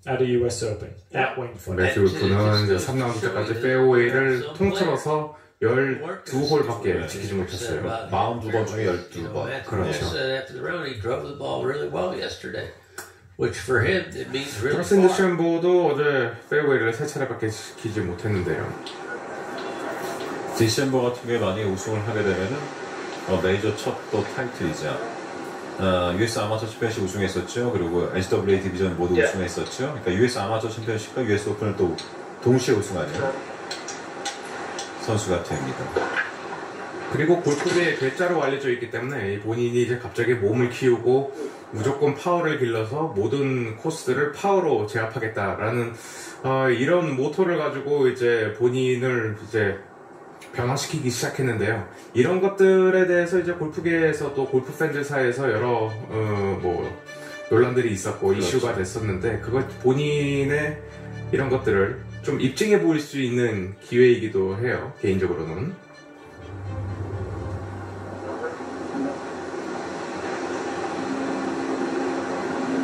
at a US Open at Winged Foot. 매튜 울프는 이제 3라운드 때까지 페어웨이를 통틀어서 12홀밖에 지키지 못했어요. 42번 중에 12번. 그렇죠. After the round, he drove the ball really well yesterday, which for him it means really 트러슨 far. 디셈보도 어제 페어웨이를 3차례밖에 지키지 못했는데요. 디셈버 같은 경우에 만약에 우승을 하게 되면은 메이저 첫 또 타이틀이자 US 아마추어 챔피언십 우승했었죠. 그리고 NCAA 디비전 모두 우승했었죠. 그러니까 US 아마추어 챔피언십과 US 오픈을 또 동시에 우승하는 선수가 됩니다. 그리고 골프계의 괴짜로 알려져 있기 때문에 본인이 이제 갑자기 몸을 키우고 무조건 파워를 길러서 모든 코스들을 파워로 제압하겠다라는 이런 모토를 가지고 이제 본인을 이제 변화시키기 시작했는데요. 이런 것들에 대해서 이제 골프계에서 또 골프 팬들 사이에서 여러 뭐 논란들이 있었고 그렇죠. 이슈가 됐었는데 그것 본인의 이런 것들을 좀 입증해 보일 수 있는 기회이기도 해요. 개인적으로는.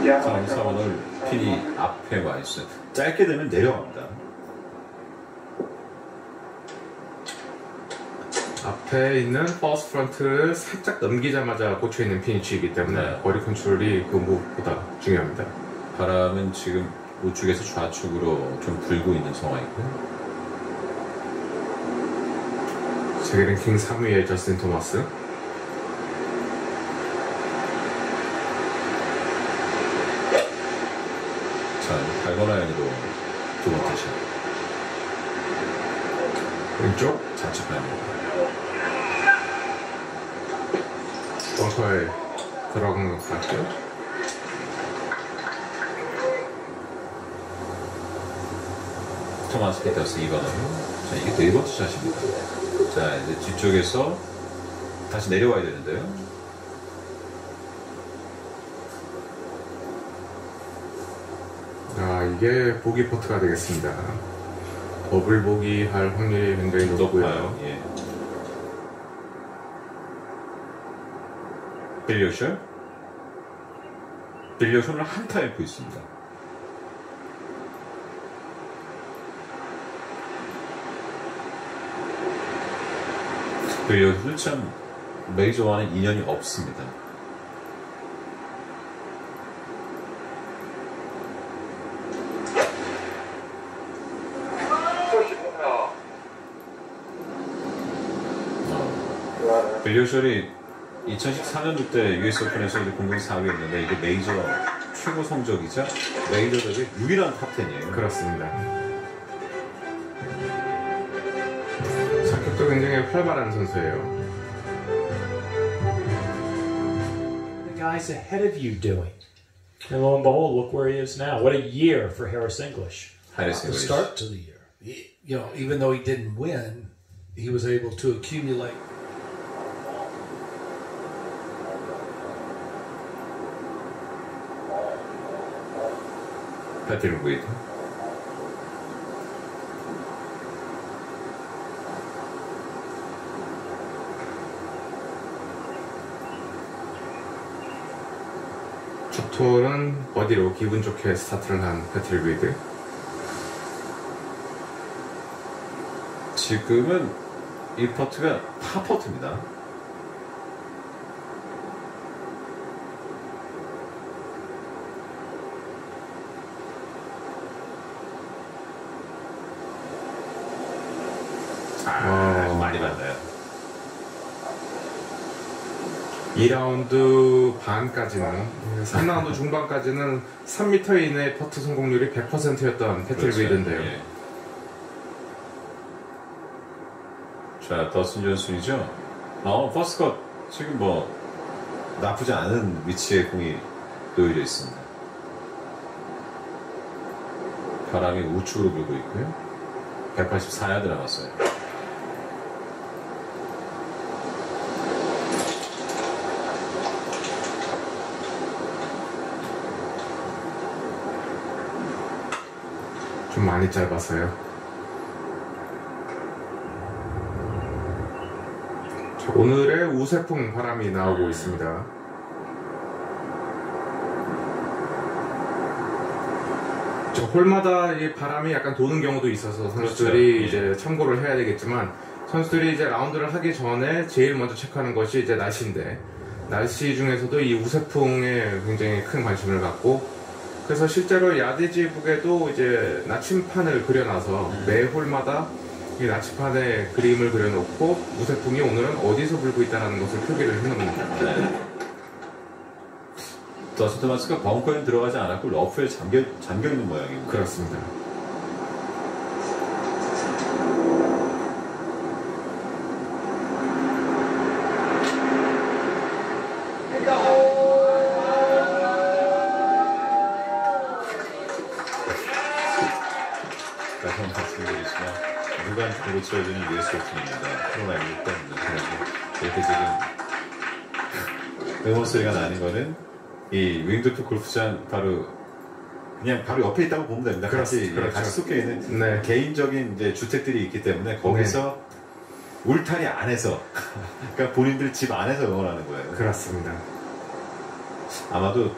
정상원을 핀이 앞에 와 있어요. 짧게 되면 내려갑니다. 앞에 있는 퍼스트 프런트를 살짝 넘기자마자 꽂혀있는 피니치이기 때문에 네. 거리 컨트롤이 그 무엇보다 중요합니다. 바람은 지금 우측에서 좌측으로 좀 불고 있는 상황이고요. 세계 랭킹 3위의 저스틴 토마스. 왼쪽 좌측 갑니다. 벙커에 들어간 것 같죠? 토마스 피터스 2번으로. 자, 이게 네 번째 샷입니다. 자, 이제 뒤쪽에서 다시 내려와야 되는데요. 이게 보기 퍼트가 되겠습니다. 더블 보기 할 확률이 굉장히 높고요. 높아요. 예. 빌리오션. 빌리오션을 한타 잃고 있습니다. 빌리오션은 참 메이저와는 인연이 없습니다. 빌리오션이 2014년도 때 US 오픈에서 공동 4위였는데 이게 메이저 최고 성적이자 메이저 대회 유일한 탑10이에요. 그렇습니다. 성격도 굉장히 활발한 선수예요. The guy's ahead of you doing. And lo and behold, look where he is now. What a year for Harris English. 하리스 The start to the year. Even though he didn't win, he was able to accumulate. 패트릭 위드. 첫 톨은 버디로 기분 좋게 스타트를 한 패트릭 위드. 지금은 이 퍼트가 파퍼트입니다. 많이 봤나요? 2라운드 반까지는 3라운드 중반까지는 3m 이내 퍼트 성공률이 100%였던 패트릭 그렇죠. 위드인데요. 예. 자, 더스틴 존슨이죠. 퍼스컷 지금 뭐 나쁘지 않은 위치에 공이 놓여져 있습니다. 바람이 우측으로 불고 있고요. 184야드 남았어요. 좀 많이 짧았어요. 자, 오늘의 우세풍 바람이 나오고 있습니다. 저 홀마다 이 바람이 약간 도는 경우도 있어서 선수들이 그렇죠. 이제 참고를 해야 되겠지만, 선수들이 이제 라운드를 하기 전에 제일 먼저 체크하는 것이 이제 날씨인데, 날씨 중에서도 이 우세풍에 굉장히 큰 관심을 갖고, 그래서 실제로 야디지 북에도 이제 나침판을 그려놔서 매 홀마다 이 나침판에 그림을 그려놓고 우세풍이 오늘은 어디서 불고 있다는 것을 표기를 해놓습니다. 네. 더스틴 토마스가 벙커에 들어가지 않았고 러프에 잠겨 있는 모양입니다. 그렇습니다. 다시 한번 말씀드리지만 누구한테 공을 치워주는 US 오픈입니다. 코로나19 때문에. 그래서 이렇게 지금 응원 소리가 나는 거는 이 윙도프 골프장 바로 옆에 있다고 보면 됩니다. 같이 섞여 있는 네. 개인적인 이제 주택들이 있기 때문에 거기서 울타리 안에서 그러니까 본인들 집 안에서 응원하는 거예요. 그렇습니다. 아마도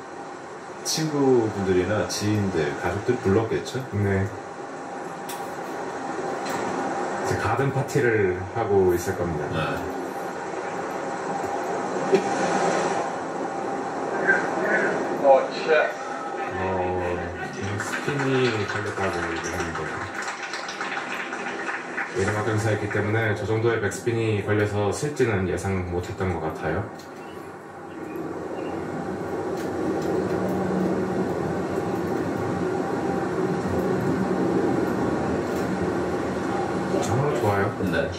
친구분들이나 지인들, 가족들 불렀겠죠. 네. 이제 가든 파티를 하고 있을 겁니다. 네. 스핀이 걸렸다고 얘기를 하는데, 이런 경사였기 때문에 저 정도의 백스핀이 걸려서 쓸지는 예상 못했던 것 같아요. 좋아요. 네.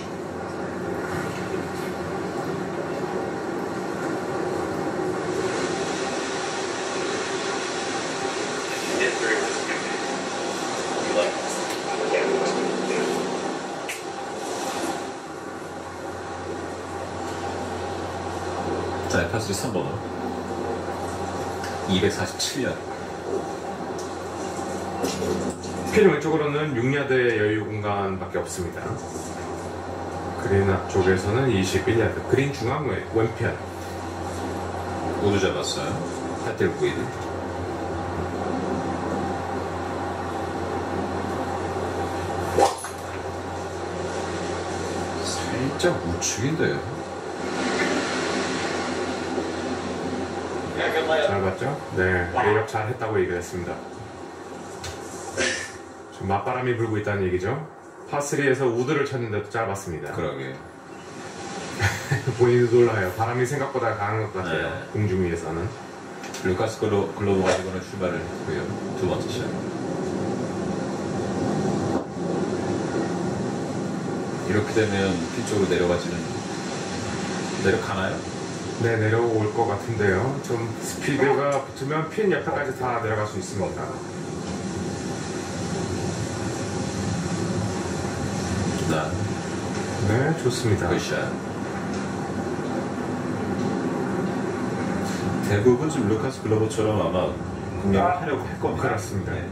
자, 파스리 3번으로 247년. 핀 왼쪽으로는 6야드의 여유 공간밖에 없습니다. 그린 앞쪽에서는 21야드, 그린 중앙 왼편. 우드 잡았어요. 파텔 구이드. 살짝 우측인데요. 잘 봤죠? 네, 레이업 잘 했다고 얘기를 했습니다. 좀 맞바람이 불고 있다는 얘기죠. 파3에서 우드를 쳤는데도 짧았습니다. 그러게. 본인도 놀라요. 바람이 생각보다 강한 것 같아요. 네. 공중 위에서는. 루카스 글로브 가지고는 출발을 했고요. 두 번째 샷. 이렇게 되면 핀 쪽으로 내려가나요? 네, 내려올 것 같은데요. 좀 스피드가 붙으면 핀 옆에까지 다 내려갈 수 있습니다. 네, 좋습니다. 굿샷. 대부분 지금 루카스 글로버처럼 아마 공략을 하려고 할 겁니다. 그렇습니다. 네.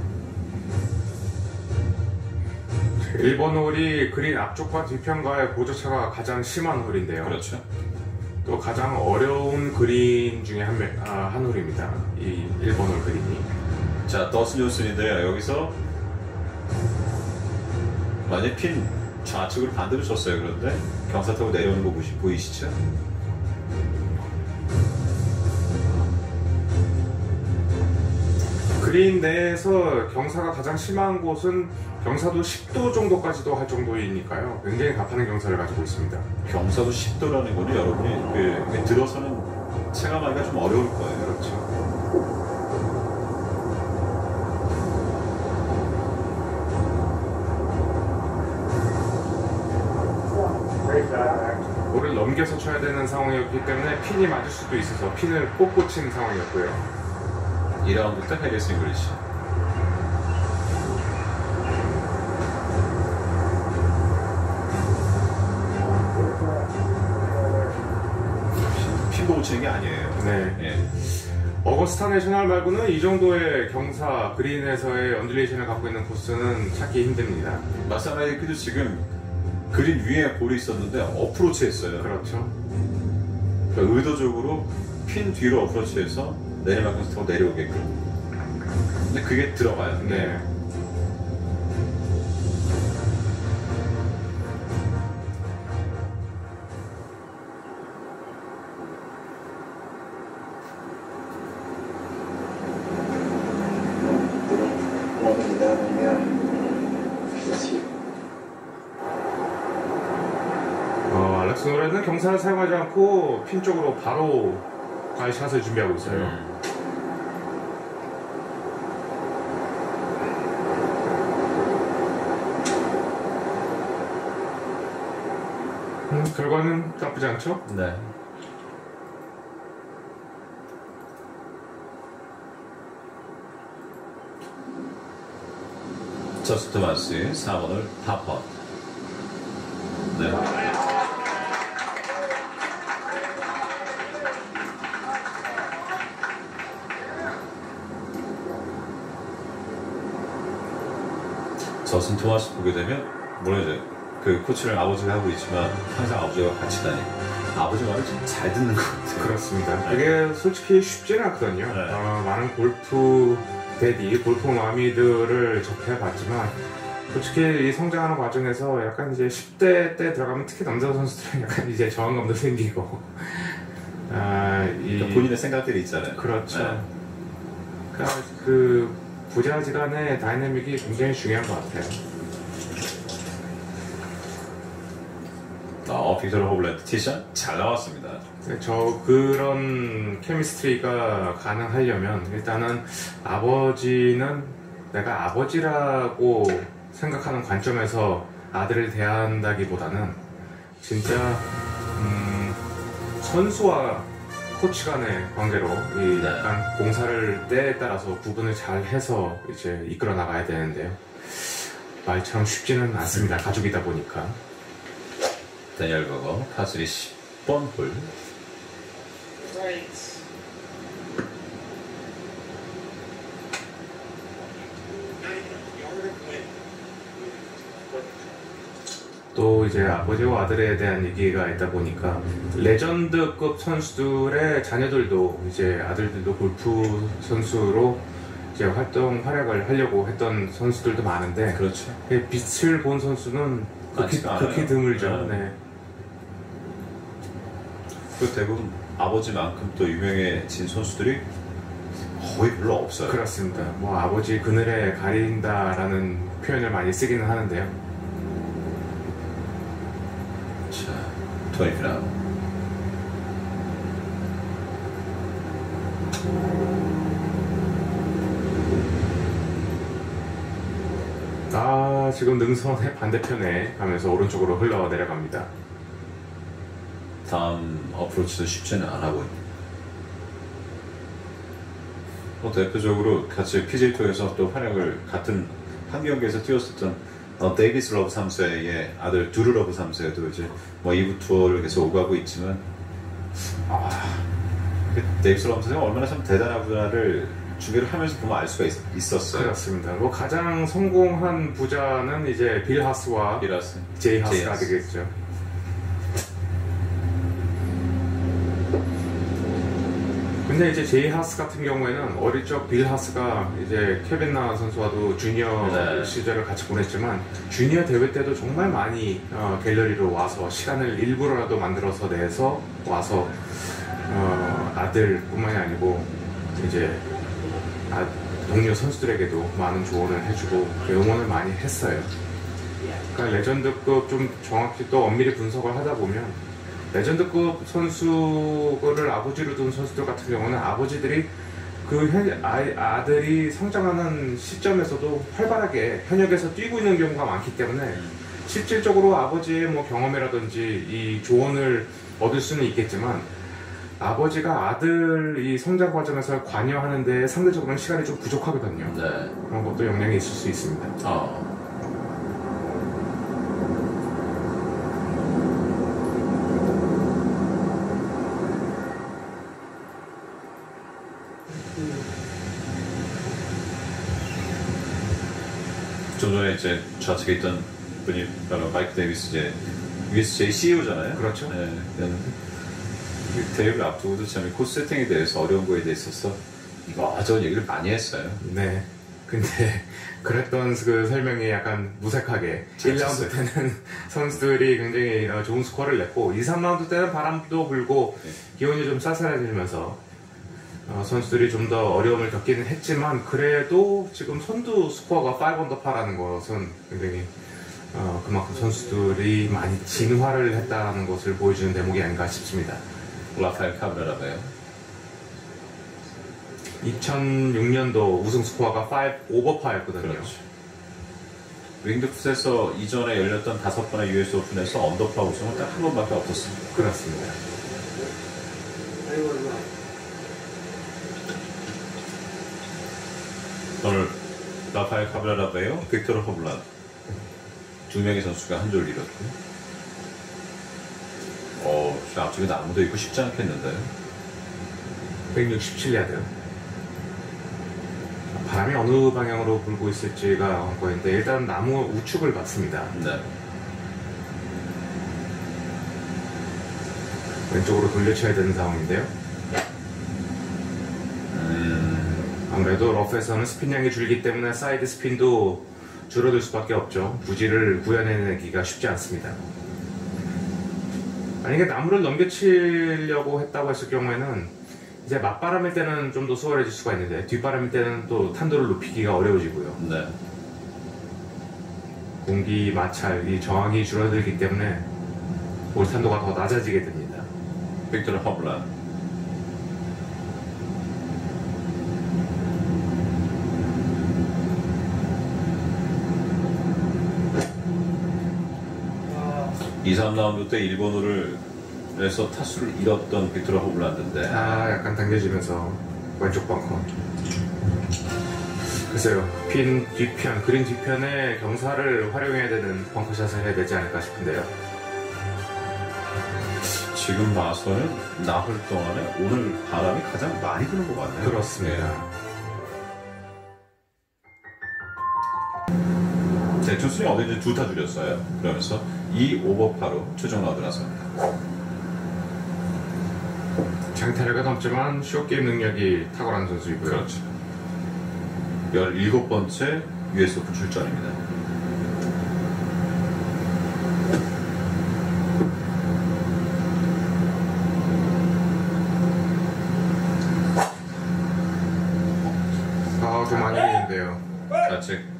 1번 홀이 그린 앞쪽과 뒤편과의 고저차가 가장 심한 홀인데요. 그렇죠. 또 가장 어려운 그린 중에 한 홀입니다. 이 1번 홀 그린이. 자, 더스틴 존슨인데요. 여기서 만약 핀 좌측으로 반대로 쳤어요. 그런데 경사 타고 내려오는 거 보이시죠? 그린 내에서 경사가 가장 심한 곳은 경사도 10도 정도까지도 할 정도이니까요. 굉장히 가파른 경사를 가지고 있습니다. 경사도 10도라는 거는 여러분이 들어서는 체감하기가 좀 어려울 거예요. 그렇죠. 볼을 넘겨서 쳐야 되는 상황이었기 때문에 핀이 맞을 수도 있어서 핀을 꽂고 친 상황이었고요. 2라운드 때 해리스 잉글리시. 핀 보고 치는 게 아니에요. 네. 예. 어거스타 내셔널 말고는 이 정도의 경사, 그린에서의 언듈레이션을 갖고 있는 코스는 찾기 힘듭니다. 마사나이크도 지금 그린 위에 볼이 있었는데 어프로치 했어요. 그렇죠. 그러니까 의도적으로 핀 뒤로 어프로치해서 내리막에서 더 내려오게끔. 근데 그게 들어가요. 네. 알렉스 노렌은 경사를 사용하지 않고 핀 쪽으로 바로 갈 샷을 준비하고 있어요. 결과는 나쁘지 않죠? 네. 저스트 마스의 4번을 팝업. 네. 저스트 토마스 보게 되면 물론 이제 그 코치를 아버지가 하고 있지만 항상 아버지와 같이 다니고 아버지 말을 좀 잘 듣는 것 같아요. 그렇습니다. 그게 솔직히 쉽지는 않거든요. 네. 많은 골프 데디, 골프 마미들을 접해봤지만 솔직히 이 성장하는 과정에서 약간 이제 10대 때 들어가면 특히 남자 선수들은 약간 이제 저항감도 생기고 그러니까 본인의 생각들이 있잖아요. 그렇죠. 네. 그러니까 그 부자지간의 다이내믹이 굉장히 중요한 것 같아요. 빅토르 호블랜드 티샷 잘 나왔습니다. 그런 케미스트리가 가능하려면 일단은 아버지는 내가 아버지라고 생각하는 관점에서 아들을 대한다기보다는 진짜 선수와 코치 간의 관계로 이 네. 약간 공사를 때에 따라서 구분을 잘 해서 이제 이끌어 나가야 되는데요. 말처럼 쉽지는 않습니다. 가족이다 보니까. 다니엘 버거 파3 10번 홀. 또 이제 아버지와 아들에 대한 얘기가 있다 보니까 레전드급 선수들의 자녀들도 이제 아들들도 골프 선수로 이제 활약을 하려고 했던 선수들도 많은데 그렇죠. 빛을 본 선수는 많지가 극히 않아요. 드물죠. 네. 네. 그 대부분 아버지만큼 또 유명해진 선수들이 거의 별로 없어요. 그렇습니다. 뭐 아버지 그늘에 가린다라는 표현을 많이 쓰기는 하는데요. 자, 토니 피나. 지금 능선의 반대편에 가면서 오른쪽으로 흘러 내려갑니다. 다음 어프로치도 쉽지는 않아 보입니다. 대표적으로 같이 PGA 투어에서 또 활약을 같은 한 경기에서 뛰었었던 데이비스 러브 3세의 아들 두루 러브 3세도 이제 뭐 2부 투어를 계속 오가고 있지만 데이비스 러브 3세가 얼마나 참 대단하구나를 중계를 하면서 보면 알 수가 있었어요. 그렇습니다. 뭐 가장 성공한 부자는 이제 빌 하스와 이라스. 제이 하스가 되겠죠. 근데 이제 제이 하스 같은 경우에는 어릴 적 빌 하스가 이제 케빈 나 선수와도 주니어 네. 시절을 같이 보냈지만 주니어 대회 때도 정말 많이 갤러리로 와서 시간을 일부러라도 만들어서 내서 와서 아들뿐만이 아니고 이제 동료 선수들에게도 많은 조언을 해주고 응원을 많이 했어요. 그러니까 레전드급 좀 정확히 또 엄밀히 분석을 하다 보면 레전드급 선수를 아버지로 둔 선수들 같은 경우는 아버지들이 아들이 성장하는 시점에서도 활발하게 현역에서 뛰고 있는 경우가 많기 때문에 실질적으로 아버지의 뭐 경험이라든지 이 조언을 얻을 수는 있겠지만 아버지가 아들 이 성장 과정에서 관여하는데 상대적으로는 시간이 좀 부족하거든요. 네. 그런 것도 영향이 있을 수 있습니다. 좀 전에 이제 좌측에 있던 분이 바로 마이크 데이비스 이제 USJ CEO잖아요. 그렇죠. 네. 대회를 앞두고도 참 코스 세팅에 대해서 어려운 거에 대해서 이거저거 얘기를 많이 했어요. 네. 근데 그랬던 그 설명이 약간 무색하게 1라운드 때는 선수들이 굉장히 좋은 스코어를 냈고 2, 3라운드 때는 바람도 불고 기온이 좀 쌀쌀해지면서 선수들이 좀 더 어려움을 겪기는 했지만 그래도 지금 선두 스코어가 5언더파라는 것은 굉장히 그만큼 선수들이 많이 진화를 했다는 것을 보여주는 대목이 아닌가 싶습니다. 라파엘 카브레라가요. 2006년도 우승 스코어가 5 오버파였거든요. 그렇죠. 윙드풋에서 이전에 열렸던 5번의 US 오픈에서 언더파 우승은 딱 한 번밖에 없었습니다. 그렇습니다. 오늘 라파엘 카브레라가요, 빅토르 호블란 두 명의 선수가 한 줄 잃었고, 앞쪽에 나무도 있고 쉽지 않겠는데요. 167야드. 바람이 어느 방향으로 불고 있을지가 관건인데 일단 나무 우측을 봤습니다. 네. 왼쪽으로 돌려쳐야 되는 상황인데요. 아무래도 러프에서는 스핀량이 줄기 때문에 사이드 스핀도 줄어들 수밖에 없죠. 부지를 구현해내기가 쉽지 않습니다. 만약에 나무를 넘겨치려고 했다고 했을 경우에는 이제 맞바람일 때는 좀 더 수월해질 수가 있는데 뒷바람일 때는 또 탄도를 높이기가 어려워지고요. 네. 공기 마찰, 이 저항이 줄어들기 때문에 볼 탄도가 더 낮아지게 됩니다. 빅토르 호블란. 2, 3라운드 때 일본 홀을 에서 타수를 잃었던 빅토르 호블란드인데 약간 당겨지면서 왼쪽 벙커. 글쎄요, 핀 뒤편, 그린 뒤편에 경사를 활용해야 되는 벙커샷을 해야 되지 않을까 싶은데요. 지금 봐서는 나흘 동안에 오늘 바람이 가장 많이 부는 것 같네요. 그렇습니다. 대충 스윙 어딘지 2타 줄였어요. 그러면서 2 오버파로 최종 라운드 나섭니다. 장타력은 없지만 쇼게임 능력이 탁월한 선수이고요. 그렇죠. 17번째 US 오픈 출전입니다. 좀 많이 있는데요. 좌측.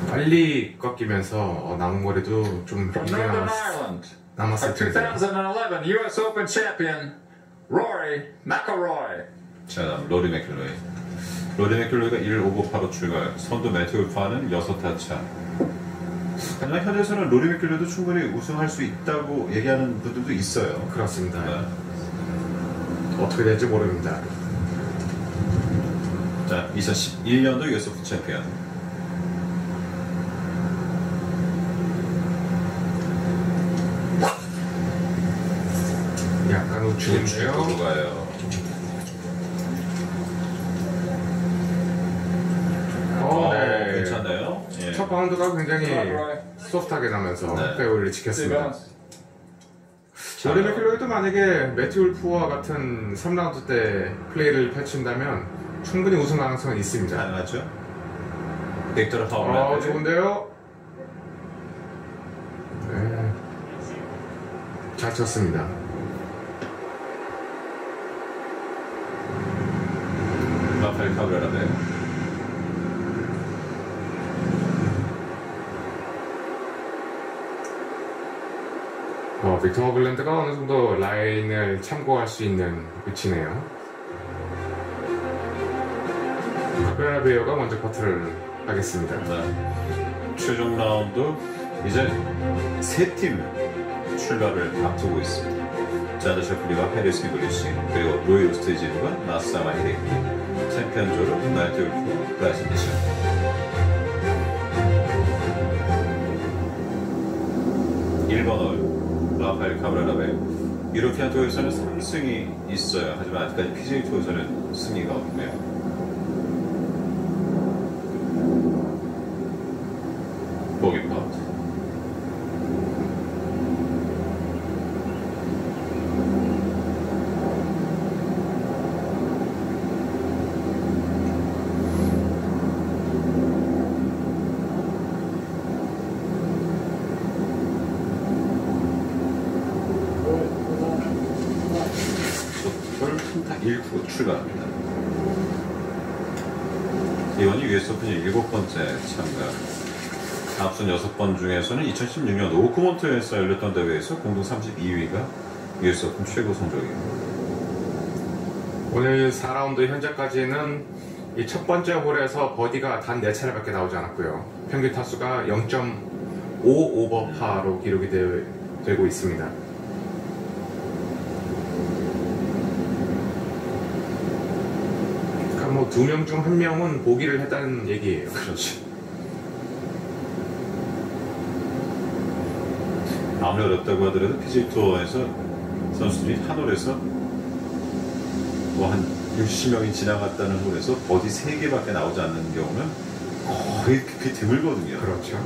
빨리 꺾이면서 남은 거리도 좀 From 길게 Northern Ireland, 남았을 a 텐데. 2011 US Open champion, Rory McIlroy. 자, 다음 로리 맥킬로이. 로리 맥킬로이가 1 오버파로 출발. 선두 매튜 울파는 6타 차. 하지만 현재에서는 로리 맥킬로이도 충분히 우승할 수 있다고 얘기하는 분들도 있어요. 그렇습니다. 네. 어떻게 될지 모릅니다. 자, 2011년도 US 오픈 챔피언. 약간 우측인데요. 우측으로 가요. 네. 괜찮네요. 예. 첫 바운드가 굉장히 McIlroy. 소프트하게 나면서 네. 페어웨이를 지켰습니다. Stevens. 로리 맥킬로이도 만약에 매튜 울프와 같은 3라운드 때 플레이를 펼친다면 충분히 우승 가능성은 있습니다. 가능하죠? 빅토르 하울랜드. 좋은데요? 네. 잘 쳤습니다. 라파엘 카브레라베. 빅터 허블랜드가 어느 정도 라인을 참고할 수 있는 위치네요. 카베라베어가 먼저 퍼트를 하겠습니다. 네. 최종 라운드 이제 세 팀 출발을 앞두고 있습니다. 자드 셔플리와 해리스 히글리시 그리고 로이 오스트리지누가 나스사마 히데키 챔피언 조르 나이트 울프 브라이슨 디셔. 일본 홀 라파엘 카브레라베. 유로피안 투어에서는 3승이 있어요. 하지만 아직까지 PGA 투어에서는 승리가 없네요. 보기 파트. 소풀 한타 1구 출발합니다. 이번이 US 오픈 7번째 참가. 앞선 6번 중에서는 2016년 오크몬트에서 열렸던 대회에서 공동 32위가 US 오픈 최고 성적입니다. 오늘 4라운드 현재까지는 이 첫 번째 홀에서 버디가 단 4차례밖에 나오지 않았고요. 평균 타수가 0.5 오버파로 기록이 되고 있습니다. 그러니까 뭐 2명 중 1명은 보기를 했다는 얘기예요. 그렇지. 아무리 어렵다고 하더라도 PGA 투어에서 선수들이 한 홀에서 뭐 한 60명이 지나갔다는 홀에서 버디 3개밖에 나오지 않는 경우는 거의 그게 드물거든요. 그렇죠.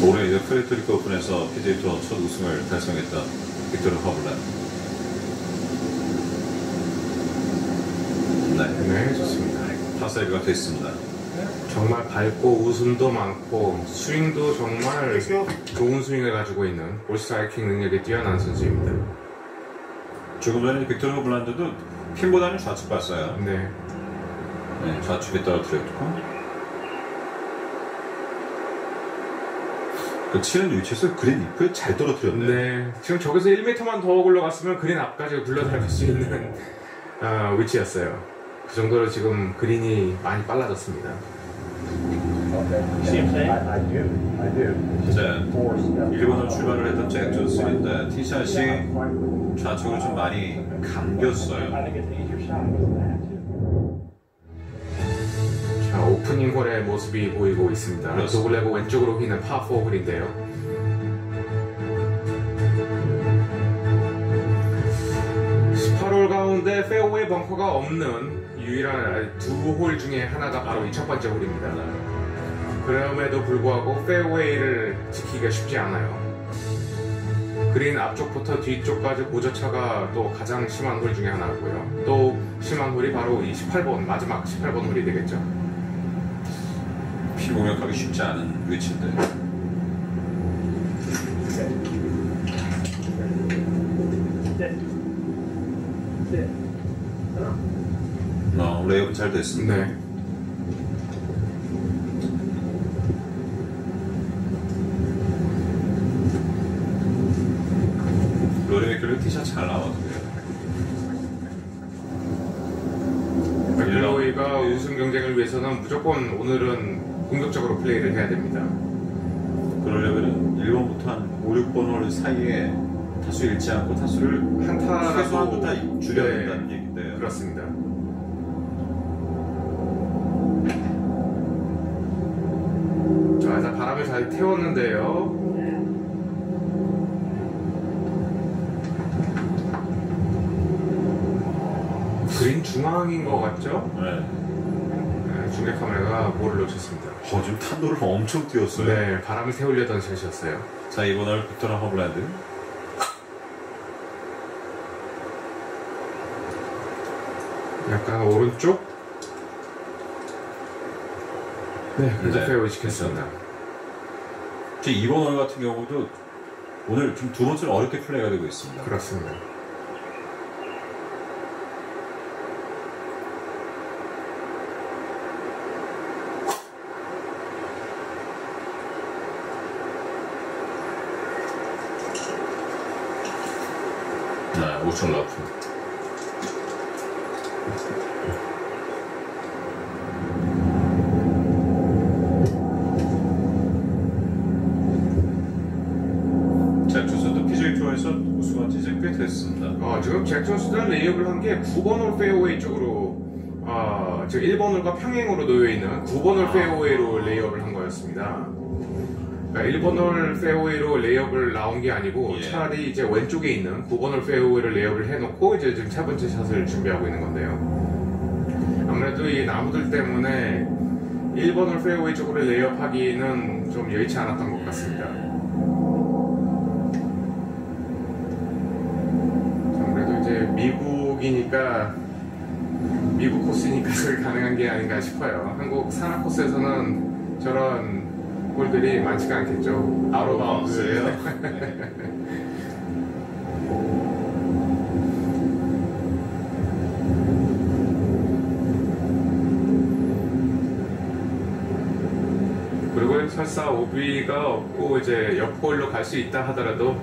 올해 이제 프레토리코 오픈에서 PGA 투어 첫 우승을 달성했던 빅토르 허블란드. 네, 좋습니다. 파세이브가 됐습니다. 정말 밝고 웃음도 많고 스윙도 정말 좋은 스윙을 가지고 있는 볼스트라이킹 능력이 뛰어난 선수입니다. 조금 전에 빅토르 허블란드도 핀보다는 좌측 봤어요. 네, 네, 좌측에 떨어뜨렸고 그 치는 위치에서 그린 잎을 잘 떨어뜨렸네. 네, 지금 저기서 1m만 더 굴러갔으면 그린 앞까지 굴러들어갈 수 있는 위치였어요. 그 정도로 지금 그린이 많이 빨라졌습니다. 자, 일본으로 출발을 했던 잭 존슨인데 티샷이 좌측으로 좀 많이 감겼어요. 자, 오프닝 홀의 모습이 보이고 있습니다. 그렇습니다. 도글레그 왼쪽으로 휘는 파4 홀인데요. 18홀 가운데 페어웨이 벙커가 없는 유일한 두 홀 중에 하나가 바로 이 첫 번째 홀입니다. 그럼에도 불구하고 페어웨이를 지키기가 쉽지 않아요. 그린 앞쪽부터 뒤쪽까지 고저차가 또 가장 심한 홀 중에 하나고요. 또 심한 홀이 바로 이 18번, 마지막 18번 홀이 되겠죠. 피공격하기 쉽지 않은 위치인데. 레이업은 잘 됐습니다. 네. 로리 맥길로 티샷 잘 나왔고요. 맥길로이가 우승 경쟁을 위해서는 무조건 오늘은 공격적으로 플레이를 해야 됩니다. 그러려면 1번부터 한 5, 6번 홀 사이에 타수 잃지 않고 타수를 한타라도 최소한도 다 줄여야 네, 된다는 얘기인데요. 그렇습니다. 자, 바람을 잘 태웠는데요. 그린 중앙인 것 같죠? 네. 네, 중계 카메라가 볼을 놓쳤습니다. 지금 탄도를 엄청 띄웠어요. 네, 바람을 태우려던 샷이었어요. 자, 이번 홀 빅토나 허블랜드. 약간 오른쪽? 네, 그래서 네, 페어웨이 시켰습니다. 제 이번 홀 같은 경우도 오늘 좀 두 번째는 어렵게 플레이가 되고 있습니다. 그렇습니다. 네, 5천 러프. 잭 존슨도 PGA 투어에서 우승한 지 이제 꽤 됐습니다. 지금 잭 존슨은 레이업을 한 게 9번 홀 페어웨이 쪽으로, 지금 1번 홀과 평행으로 놓여있는 9번 홀 페어웨이로 레이업을 한 거였습니다. 그러니까 1번 홀 페어웨이로 레이업을 나온 게 아니고 예. 차라리 이제 왼쪽에 있는 9번 홀 페어웨이를 레이업을 해놓고 이제 지금 세 번째 샷을 준비하고 있는 건데요. 아무래도 이 나무들 때문에 1번 홀 페어웨이 쪽으로 레이업하기는 좀 여의치 않았던 것 같습니다. 아무래도 이제 미국이니까 미국 코스니까 그게 가능한 게 아닌가 싶어요. 한국 산악 코스에서는 저런 홀들이 많지가 않겠죠. 아웃바운드예요. 그리고 설사 오비가 없고 이제 옆홀로 갈 수 있다 하더라도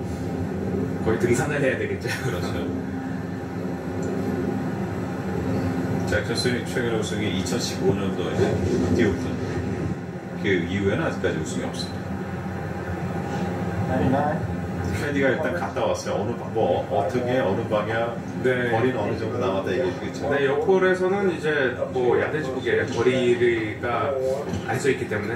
거의 등산을 해야 되겠죠. 그렇죠. 잭 존슨이 최근에 우승이 2015년도 이제 인디 오픈. 그 이후에는 아직까지 우승이 없습니다. 캐디가 일단 갔다 왔어요. 어떻게 어느 방향, 네. 거리는 어느 정도 남았다 얘기해 주겠죠. 네, 옆홀에서는 이제 뭐 야대지국에 거리가 안 써 있기 때문에